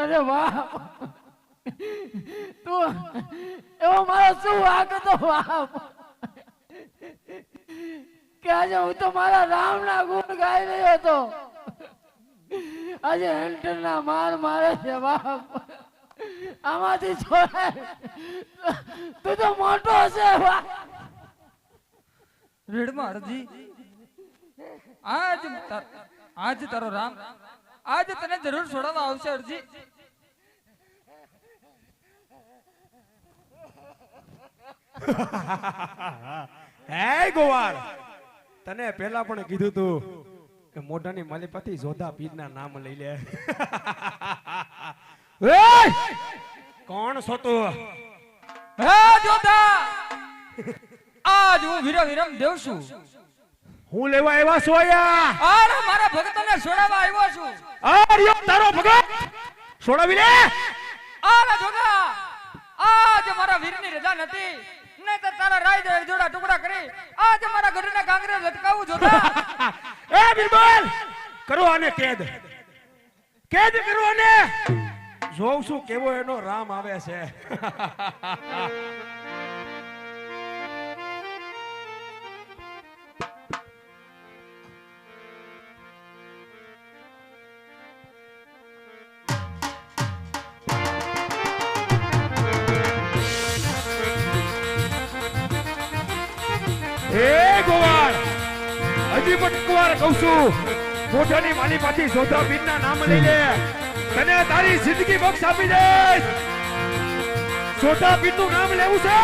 અરે વાહ, તું એવો મારો શું વાગ હતો વાહ, કે આજે હું તો મારા રામના ગુણ ગાઈ રહ્યો હતો, આજે હેન્ટરના માર મારે છે બાપ. આમાંથી છોડાય તું તો મોટો છે વાહ. રેડમાં અરજી આજ તારો રામ આજ તને જરૂર છોડાવવા આવશે અરજી. હે ગોવાળ, તને પહેલા પણ કીધું તું કે મોઢાની માલિપાથી જોધા પીરના નામ લઈ લે. કોણ છો તું? હે જોધા, આજ હું વિરમ દેવ છું. હું લેવા આવ્યા છો યા? અરે મારા ભક્તોને છોડાવવા આવ્યો છું. આર્યો તારો ભગત છોડાવી લે. અરે જોધા, આજ મારા વીરની રજા નથી, નહીંતર તારા રાય દે જોડા ટુકડા કરી આજ મારા ગઢના કાંગરે લટકાવું જોધા. એ બિરબલ, કરો આને કેદ, કેદ કરો આને. જોઉં છું કેવો એનો રામ આવે છે. એ ગોવાળ, હજી પણ એક વાર કહું છું, મોઢાની માલિપાથી જોધા પીરના નામ લઈ લે, તને તારી જિંદગી બક્ષ આપી દઈશ. જોધા પીરનું નામ લેવું છે.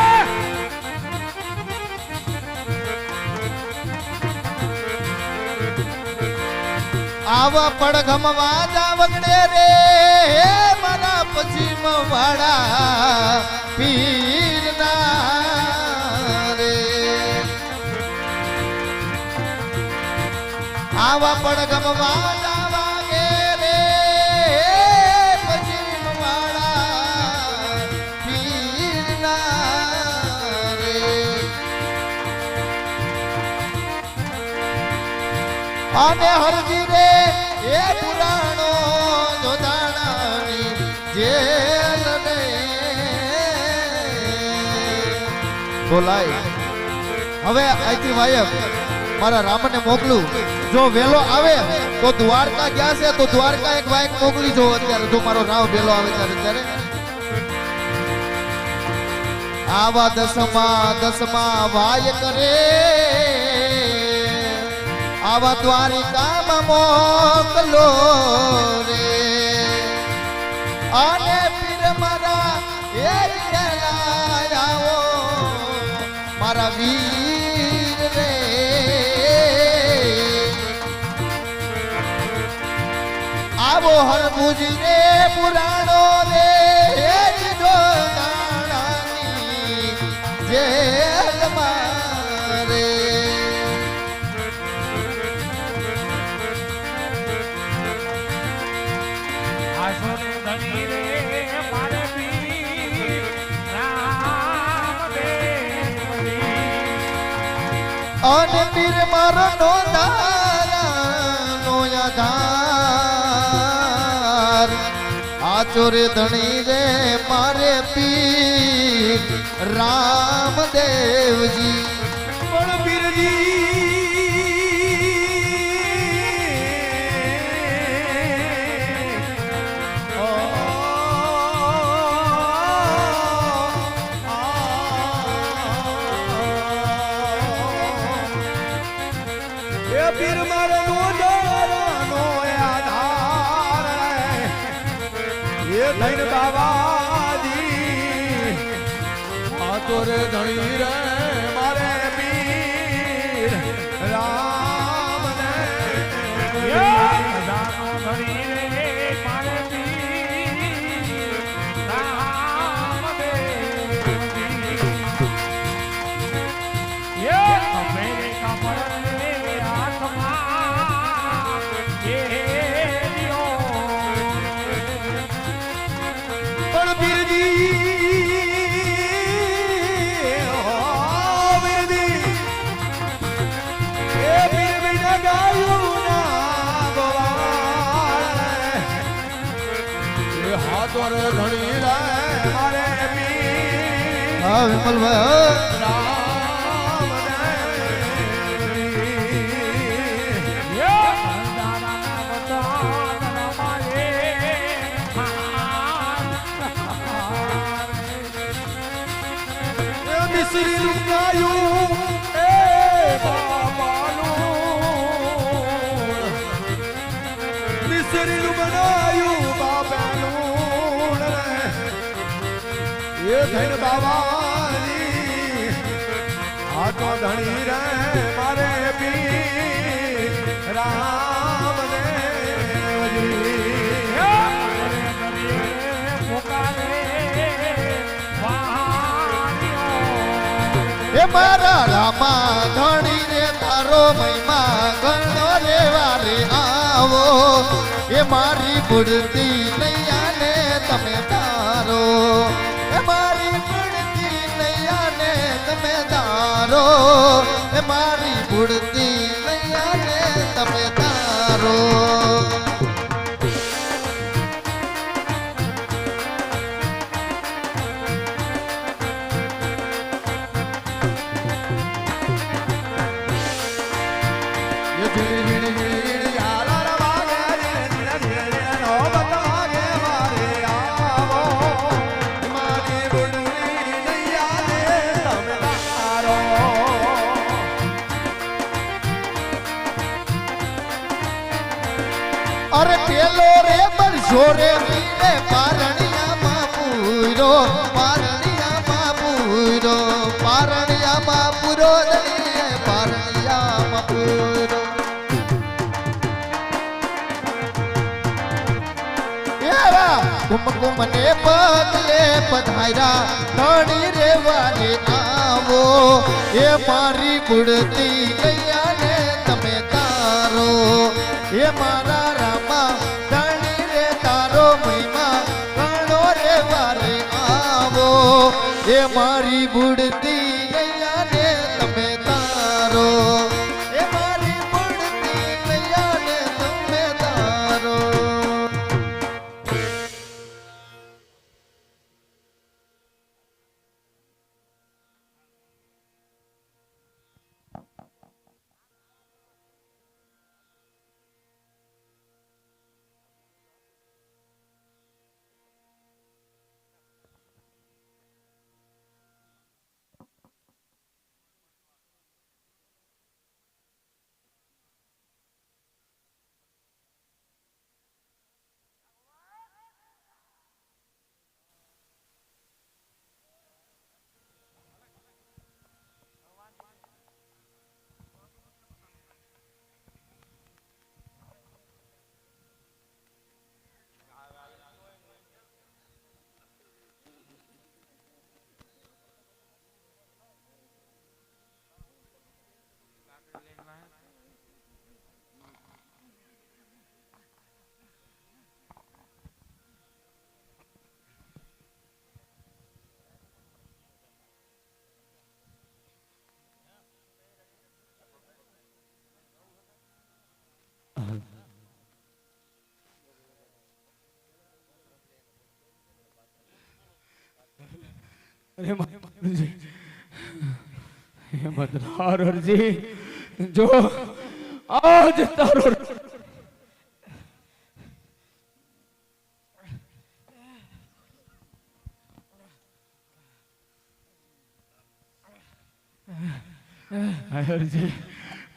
આવા પડઘમવા જાવગડે રે હે મારા પશ્ચિમ વાળા પીરના રે. આવા પણ ગમવા જાવા ગે રે પછી વાળા પીરના રે અને હરજી રે એ પુરાણો જોધાણાની જેલ રે બોલાય હવે અહીંથી વાયક મારા રામને મોકલું જો વેલો આવે તો દ્વારકા ગયા છે તો દ્વારકા એક વાયક મોકલી જો અત્યારે જો મારો રાવ વેલો આવે ત્યારે આવા દસમા વાય કરે આવા દ્વારિકામાં મોકલો રે અને પીર મારા એક આવો મારા વીર રે આવો હરભુજી રે પુરાણો રે જોડાણાની જેલમાં રે અને પીર મારો નો આધાર આચોરે ધણી રે મારે પીર રામદેવજી પણ પીરજી પીર મારો નો આધાર એ ધૈર બાબાજી આતોર ધણી રે મારે પીર રામ ધણી રે મારે પીર હા વિમલભાઈ મિશ્રી રૂપિયાયું એ બાબાનું મિશ્રી બનાયું બાબાનું એ ધન બાબાની આ તો ધણી રે મારે પીર રામ એ મારા રામા ધણી રે તારો મહિમા ગણો રે વારે આવો એ મારી બુડતી નૈયાને તમે તારો એ મારી બુડતી નૈયાને તમે તારો એ મારી બુડતી નૈયાને તમે તારો અરે પેલો રે બરસો રે મીરે પારણિયામાં પૂરો પારણિયામાં પૂરો દઈએ પારણિયામાં પૂરો એવા કુમકુમને પગલે પધાર્યા ધણી રે વારે આવો એ મારી બુડતી નૈયાને તમે તારો એ મારા રામા ધણી રે તારો મહિમા ઘણો રે વારે આવો એ મારી બુડતી નૈયા ને તમે તારો એ મારી બુડતી નૈયા ને તમે તારો અરે મારુજી હિંમતદાર અરજી જો આજ તારો અરજી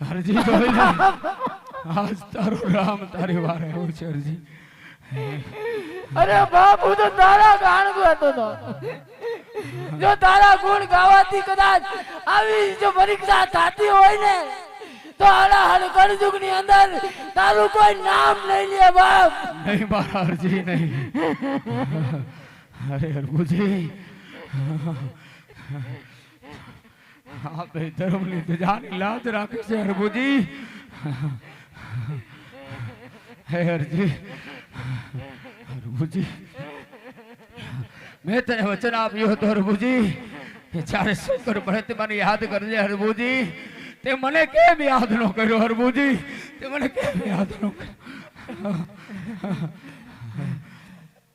અરજી આજ તારો રામ તારી વારે આવ્યો છે અરજી અરે બાપ હું તો તારા ગાણ ગાતો હતો જો તારા ગુણ ગાવાથી કદાચ આવી જો પરીક્ષા થતી હોય ને તો આલા હર કળયુગ ની અંદર તારું કોઈ નામ નહીં લે બાપ નહીં મારા અરજી નહીં અરે અરબુજી આપે ધર્મની ધજાની લાજ રાખે છે અરબુજી હે અરજી અરબુજી મેં તને વચન આપ્યું હતું અરબુજી કે જ્યારે શંકર પડે તે મને યાદ કરજે અરબુજી તે મને કેમ યાદ ન કર્યો અરબુજી તે મને કેમ યાદ ન કર્યો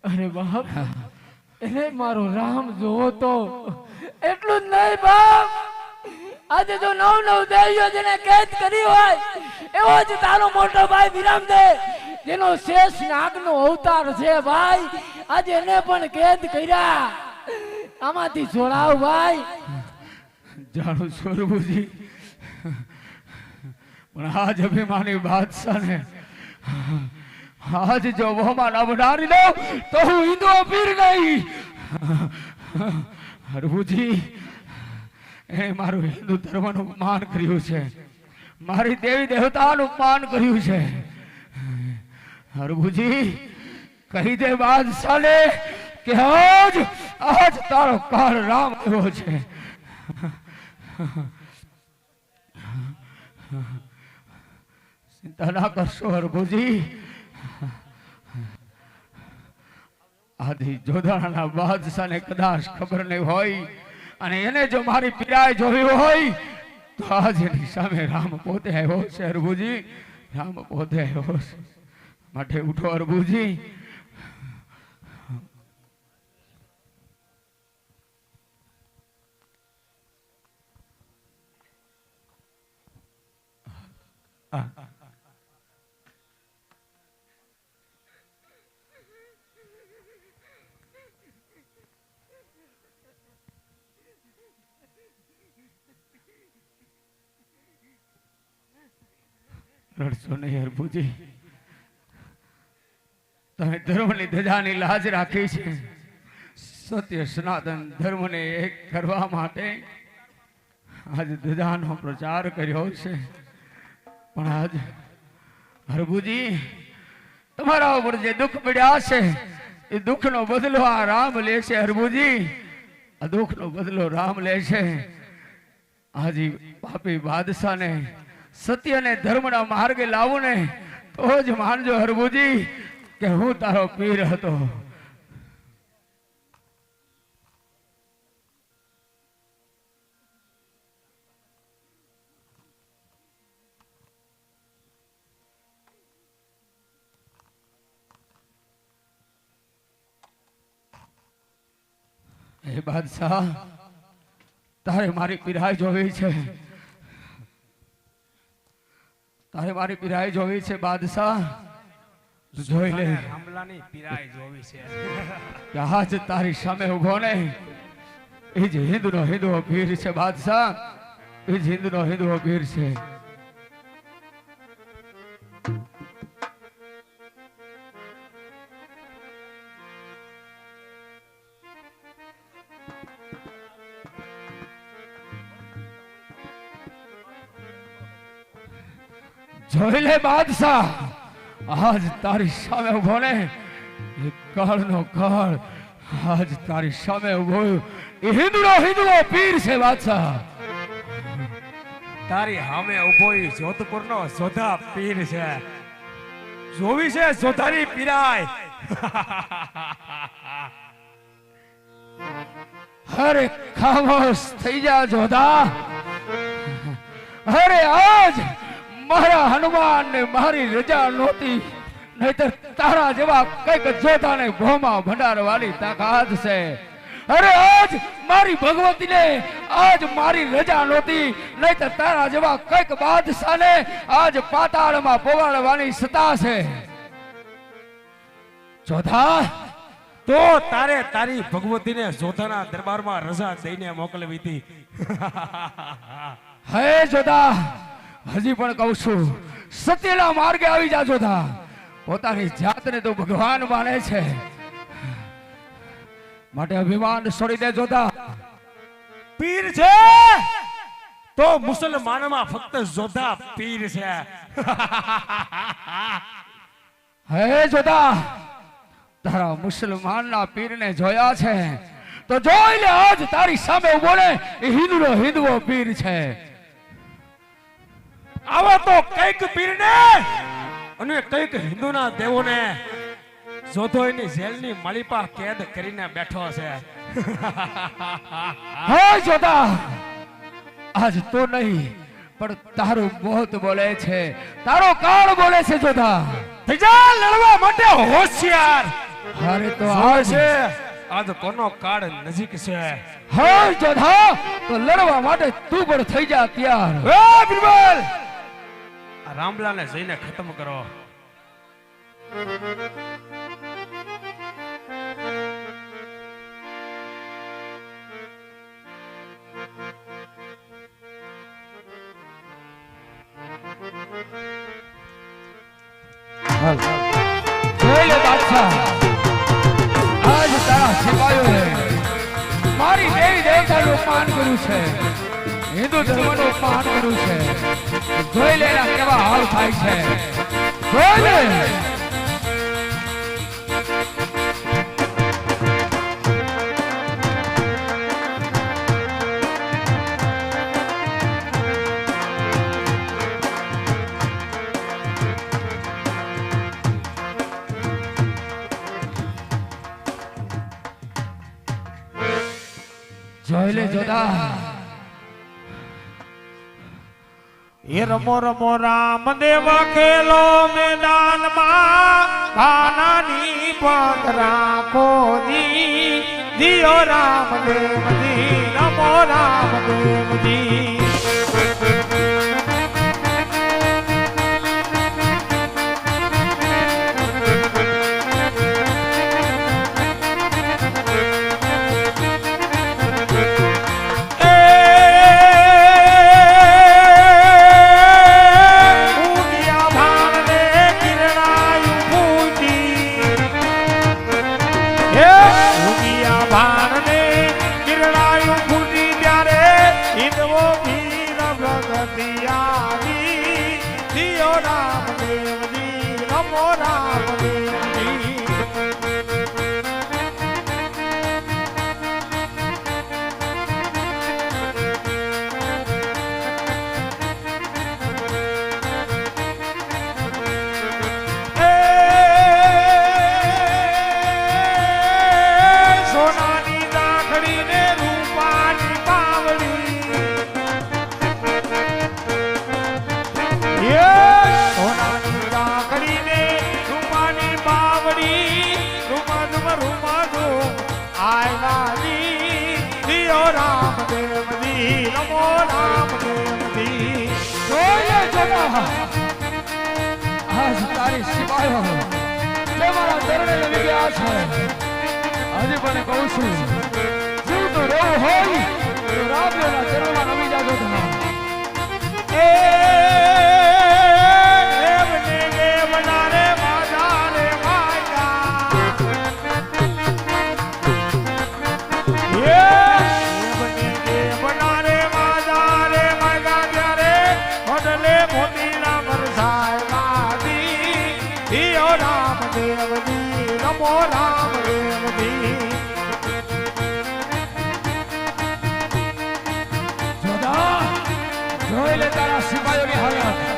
અરે બાપ એને મારો રામ જોવો તો એટલું જ નહીં બાપ આજે જો નવ દેવીઓ જેને કેદ કરી હોય એવો જ તારો મોટો ભાઈ વિરામદેવ જેનો શેષ નાગનો અવતાર છે ભાઈ આજે એને પણ કેદ કર્યા આમાંથી છોડાવ ભાઈ જાણું છું અરબુજી પણ આજ અભિમાની બાદશાહને આજ જો વહમાં ના બનાવી દો તો હું હિન્દુ પીર નહીં અરબુજી એ મારું હિન્દુ ધર્મનું અપમાન કર્યું છે મારી દેવી દેવતાનું અપમાન કર્યું છે અરબુજી કહી દે બાદશાહને કે આજ તારો કાળ રામ આવ્યો છે ચિંતા ના કરશો અરબુજી આદિ જોધાણા બાદશાહને કદાચ ખબર નહીં હોય અને એને જો મારી પીડાય જોવી હોય તો આજ એની સામે રામ પોતે આવ્યો છે અરબુજી રામ પોતે આવ્યો છે માટે ઉઠો અરબુજી રડશો નહીં અરબુજી તમે ધર્મની ધજાની લાજ રાખી છે સત્ય સનાતન ધર્મને એક કરવા માટે આજ ધજાનો પ્રચાર કર્યો છે પણ આજ અરબુજી તમારા ઉપર જે દુઃખ પડ્યા છે એ દુઃખનો બદલો આ રામ લેશે અરબુજી આ દુઃખનો બદલો રામ લેશે આજે પાપી બાદશાહને સત્ય અને ધર્મના માર્ગે લાવો ને તો જ માનજો હરભુજી કે હું તારો પીર હતો. એ બાદશાહ, તારે મારી પીરાઈ જોવી છે, તારે મારી પીરાઈ જોવી છે બાદશાહ. તું જોઈ લે, રામલાની પીરાઈ જોવી છે. કે આજ તારી સામે ઉભો ને એ જ હિન્દુનો હિન્દુઓ પીર છે બાદશાહ, એ જ હિન્દુનો હિન્દુઓ પીર છે. જોઈ લે બાદશાહ, આજ તારી સામે ઉભો ને એ કાળનો કાળ, આજ તારી સામે ઉભો એ હિન્દુનો હિન્દુઓ પીર છે બાદશાહ. તારી સામે ઉભો ઈ જોધપુરનો જોધા પીર છે. જોવી છે જોધાની પીરાઈ. અરે ખામોશ થઈ જા જોધા. અરે આજ મારા હનુમાન ને મારી રજા નહોતી, નહીતર તારા જેવા કઈક જોધાને ભોમાં ભંડારવાની તાકાત છે. અરે આજ મારી ભગવતીને આજ મારી રજા નહોતી, નહીતર તારા જેવા કઈક બાદશાહને આજ પાતાળમાં પોગાડવાની સત્તા છે. જોધા, તો તારે તારી ભગવતીને જોધાના દરબારમાં રજા દઈને મોકલવી હતી. હે જોધા, હજી પણ કહું છું, સત્યના માર્ગે આવી જા જોધા. પોતાની જાતને તો ભગવાન માને છે, માટે અભિમાન છોડી દે જોધા. પીર છે તો મુસલમાનમાં ફક્ત જોધા પીર છે. હે જોધા, તારા મુસલમાનના પીરને જોયા છે તો જોઈ લે, આજ તારી સામે ઉભો ને એ હિન્દુનો હિન્દુઓ પીર છે. આવા તો કઈક પીરને અને કઈક હિન્દુના દેવોને જોધો એની જેલની માલિપા કેદ કરીને બેઠો છે. હે જોધા, આજ તો નહીં પણ તારું મોત બોલે છે, તારો કાળ બોલે છે જોધા. થઈ જા લડવા માટે હોશિયાર. અરે તો આવે આજ છે આજ કોનો કાળ નજીક છે. હે જોધા, તો લડવા માટે તું પણ થઈ જા તૈયાર. એ બિરબલ, આ રામલાને જઈને ખતમ કરો. જોઈ લે બાદશાહ, આજ તારા સિપાહીઓએ મારી દેવી દેવતાનું અપમાન કર્યું છે, હિન્દુ ધર્મનું અપમાન કર્યું છે. જોઈ લે એના કેવા હાલ થાય છે. જોઈ લે. જોઈ લે જોધા. એ રમો રમો રામ દેવ ખેલો મેદાનમાં, ભાનાની પગ રાખો જી, દિયો રામ દેવજી, રમો રામ દેવજી. ભાણને કિરણાયું ફૂટી ત્યારે હિંદવો જોતા આજ તારી સિવાય જે મારા ચરણે લઈ ગયા છે આજે પણ કહું છું જીવતું રહેવું હોય તો રામદેવના ચરણમાં નમી જાજો તમે જોધા જોઈ લે તારા સિપાહીઓની હાલત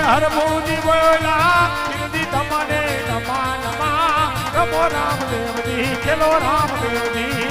હર મોદી બોલા કીર્તિ તમને નમા નમા નમો રામદેવજી ચલો રામદેવજી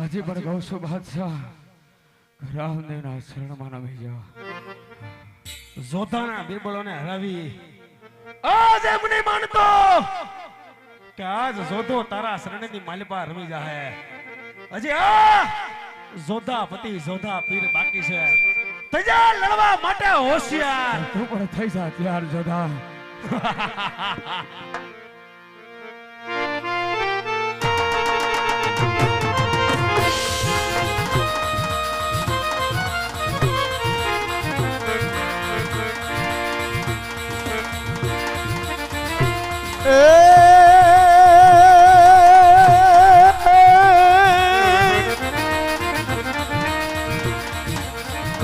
હજી પણ કહું છું બાદશાહ રામદેવના શરણમાં નમી જાઓ જોધાના બીબળોને હરાવી આજ એમ નહીં માનતો કે આજ જોધો તારા શરણેની માલિપા રમી જાહે હજી આ જોધા પતિ જોધા પીર બાકી છે તજા લડવા માટે હોશિયાર તું પણ થઈ જા ત્યાર જોધા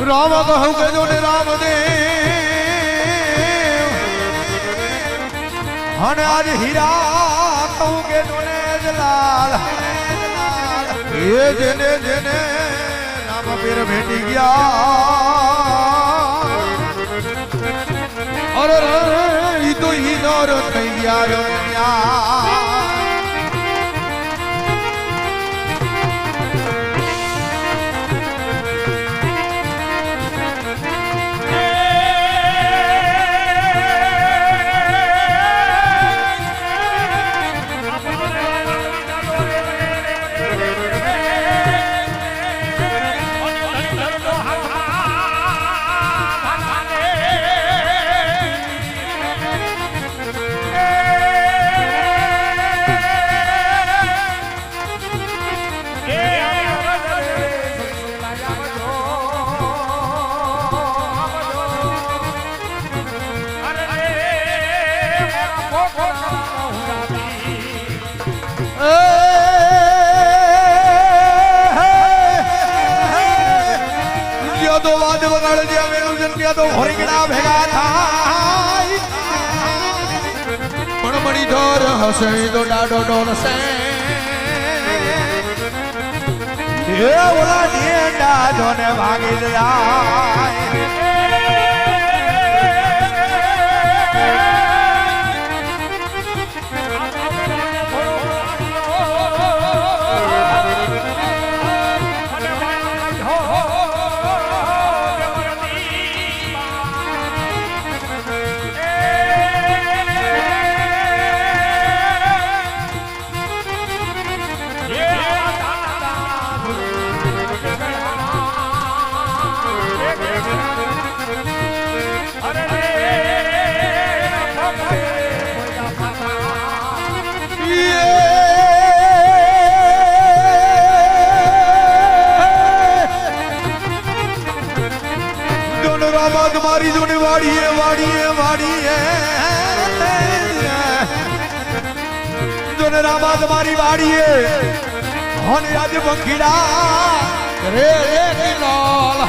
રામ કહું કે જો ને રામદેવ અને આજ હીરા કહું કે જો ને જલાલ એ જેને જેને રામ પીર ભેટી ગયા અરે ઈ તો હિનોર થઈ ગયા દુનિયા તો હોરીગડા ભેગા થાય પણ મણી ઢોર હશે તો ડાડો ડોલશે એ ઓલા ઢેંડા જોને ભાગી જાય મારી જોડે વાડીએ વાડીએ વાડીએ જોને રામા તમારી વાડીએ હોને આજે બંખીડા રે રે લાલ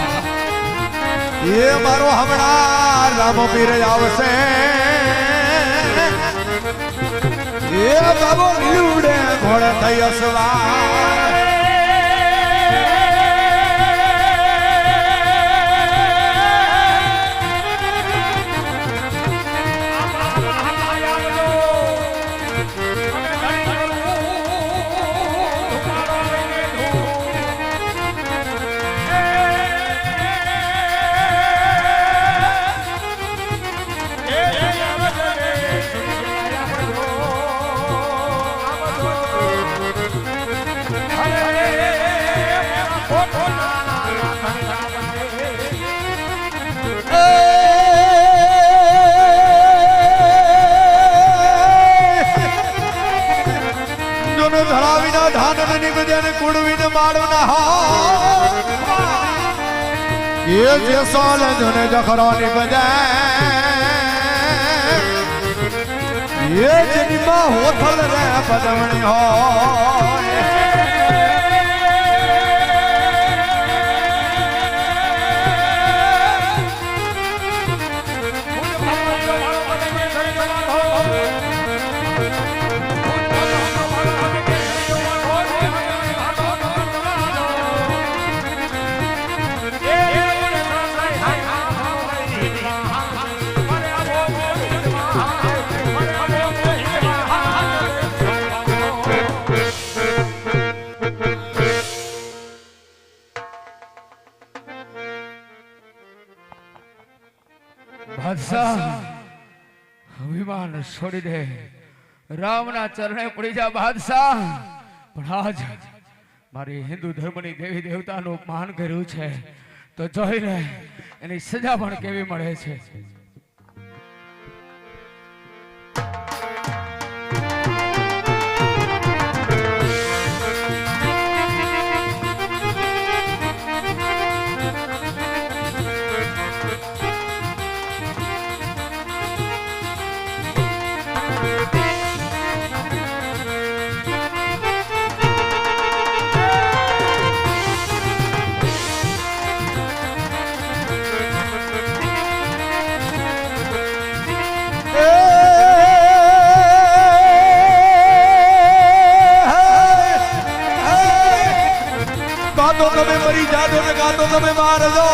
એ મારો હમણાં રામો પીર આવશે એ બાબો લીવડે ઘોડે થઈ અસવાર ધરાવીના ધાન નિવેદન કુડવીને માળના એ જે સાલ જોને જખરો નિવેદન એ જનીમાં હોથલ રે પદવણી હોય બાદશાહ અભિમાન છોડી દે રામના ચરણે પડી જા બાદશાહ પણ આજ મારી હિન્દુ ધર્મની દેવી દેવતાનું અપમાન કર્યું છે તો જોઈ લે એની સજા પણ કેવી મળે છે ગાતો તમે મરી જાજો ને ગાતો તમે માર દો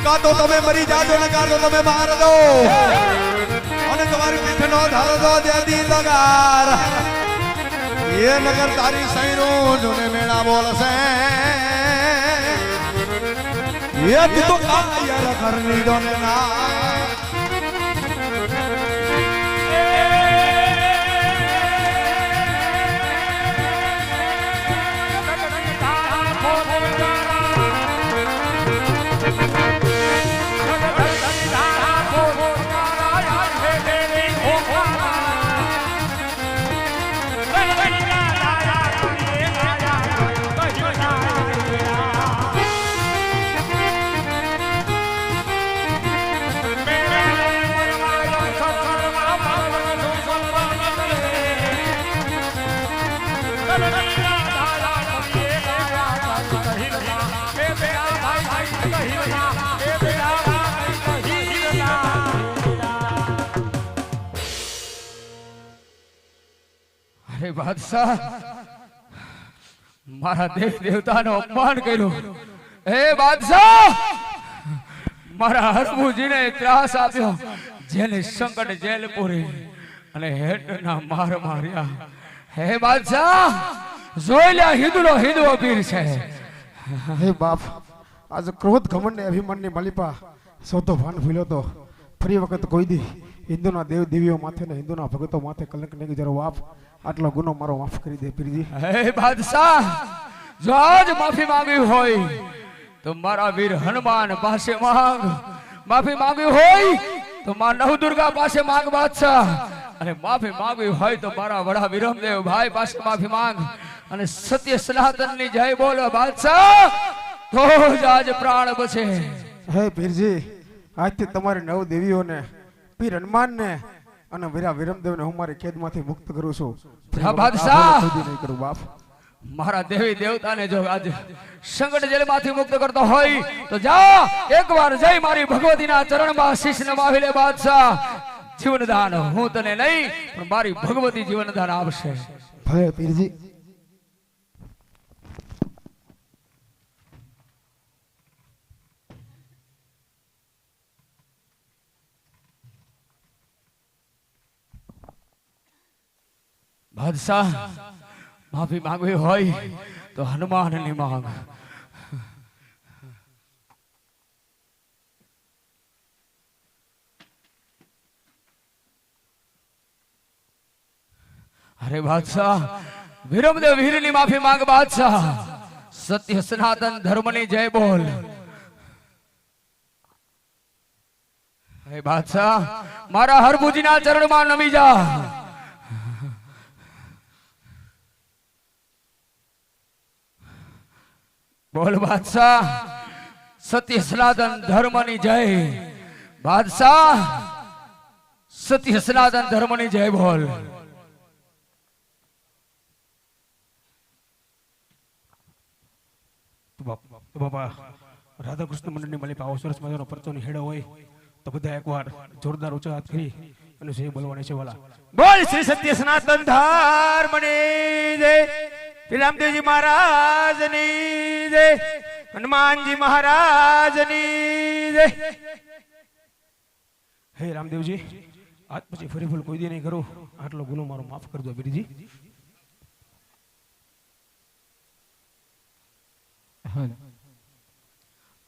ગાતો તમે મરી જાજો ને ગાતો તમે માર દો અને તમારી પીઠનો ધારો દો દેદી લગાર એ નગર તારી સૈરું જોને મેળા બોલશે એ તું તો કાયા ઘરની દોને ના અરે બાદશાહ, મારા દેવ દેવતાનો અપમાન કર્યું. હે બાદશાહ, મારા હરભુજીને ત્રાસ આપ્યો, જેને સંકટ જેલ પૂરી અને હેઠના માર માર્યા. હે બાદશાહ, જોઈ લે હિન્દુનો હિન્દુઓ પીર છે. હે બાપ, આજ ક્રોધ ઘમંડ અભિમાનની માલિપા સોતો ભાન ભૂલ્યો તો ફરી વખત કોઈ દી હિન્દુના દેવ દેવીઓ માથે ને હિન્દુના ભગતો માથે કલંક નહીં જરો બાપ. આટલો ગુનો મારો માફ કરી દે પીરજી. હે બાદશાહ, જો આજ માફી માંગવી હોય તો મારા વીર હનુમાન પાસે માંગ. માફી માંગવી હોય તો માં નવદુર્ગા પાસે માંગ બાદશાહ. અને માફી માંગવી હોય તો મારા વડા વિરમદેવ ભાઈ પાસે માફી માંગ. અને સત્ય સનાતનની જય બોલો બાદશાહ, તો જ આજ પ્રાણ બચે. હે પીરજી, આજથી તમારી નવ દેવીઓને પીર હનુમાનને અને વીરા વિરમદેવને હું મારી કેદમાંથી મુક્ત કરું છું. જા બાદશાહ, કોઈ દી નહીં કરું બાપ. મારા દેવી દેવતાને જો આજ સંકટ જેલમાંથી મુક્ત કરતો હોય તો જા એકવાર જય મારી ભગવતીના ચરણમાં શીશ નમાવી લે બાદશાહ. જીવનદાન હું તને નહીં પણ મારી ભગવતી જીવનદાન આપશે. ભલે પીરજી. બાદશાહ, માફી માંગવી હોય તો હનુમાનની માંગ. અરે બાદશાહ, વિરમદેવ વીરની માફી માંગ બાદશાહ. સત્ય સનાતન ધર્મની જય બોલ. હે બાદશાહ, મારા હરભુજીના ચરણમાં નમી જા. બોલ બાદશાહ, સત્ય સનાતન ધર્મની જય. બાદશાહ, સત્ય સનાતન ધર્મની જય બોલ. બાપા, રાધા કૃષ્ણ મંડળની માલિપા આવો સરસ મજાનો પરચોની હેડો હોય તો બધા એકવાર જોરદાર ઊંચો હાથ કરી અને જય બોલવાની છે વાલા. બોલ શ્રી સત્ય સનાતન ધર્મની જય. રામદેવજી મહારાજની જય. હનુમાનજી મહારાજની જય. હે રામદેવજી, આજ પછી ફરી ભૂલ કોઈ દી નહીં કરું. આટલો ગુનો મારો માફ કરજો પીરજી.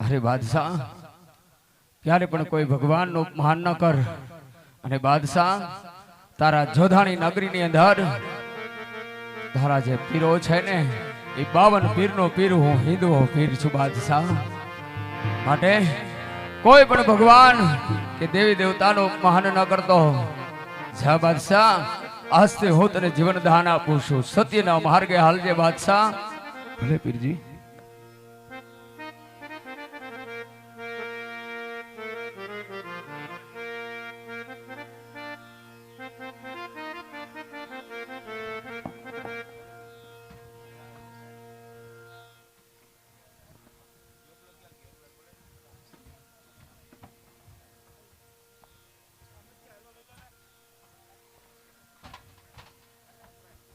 અરે બાદશાહ, ક્યારે પણ કોઈ ભગવાનનું અપમાન ન કર. અને બાદશાહ, તારા જોધાણી નગરીની અંદર તારા જે પીરો છે ને એ 52 પીરનો પીર હું હિન્દુઓ પીર છું બાદશાહ. માટે કોઈ પણ ભગવાન કે દેવી દેવતાનું અપમાન ન કરતો. જા બાદશાહ, આજથી હું તને જીવન દાન આપું છું. સત્યના માર્ગે હાલજે બાદશાહ. ભલે પીરજી.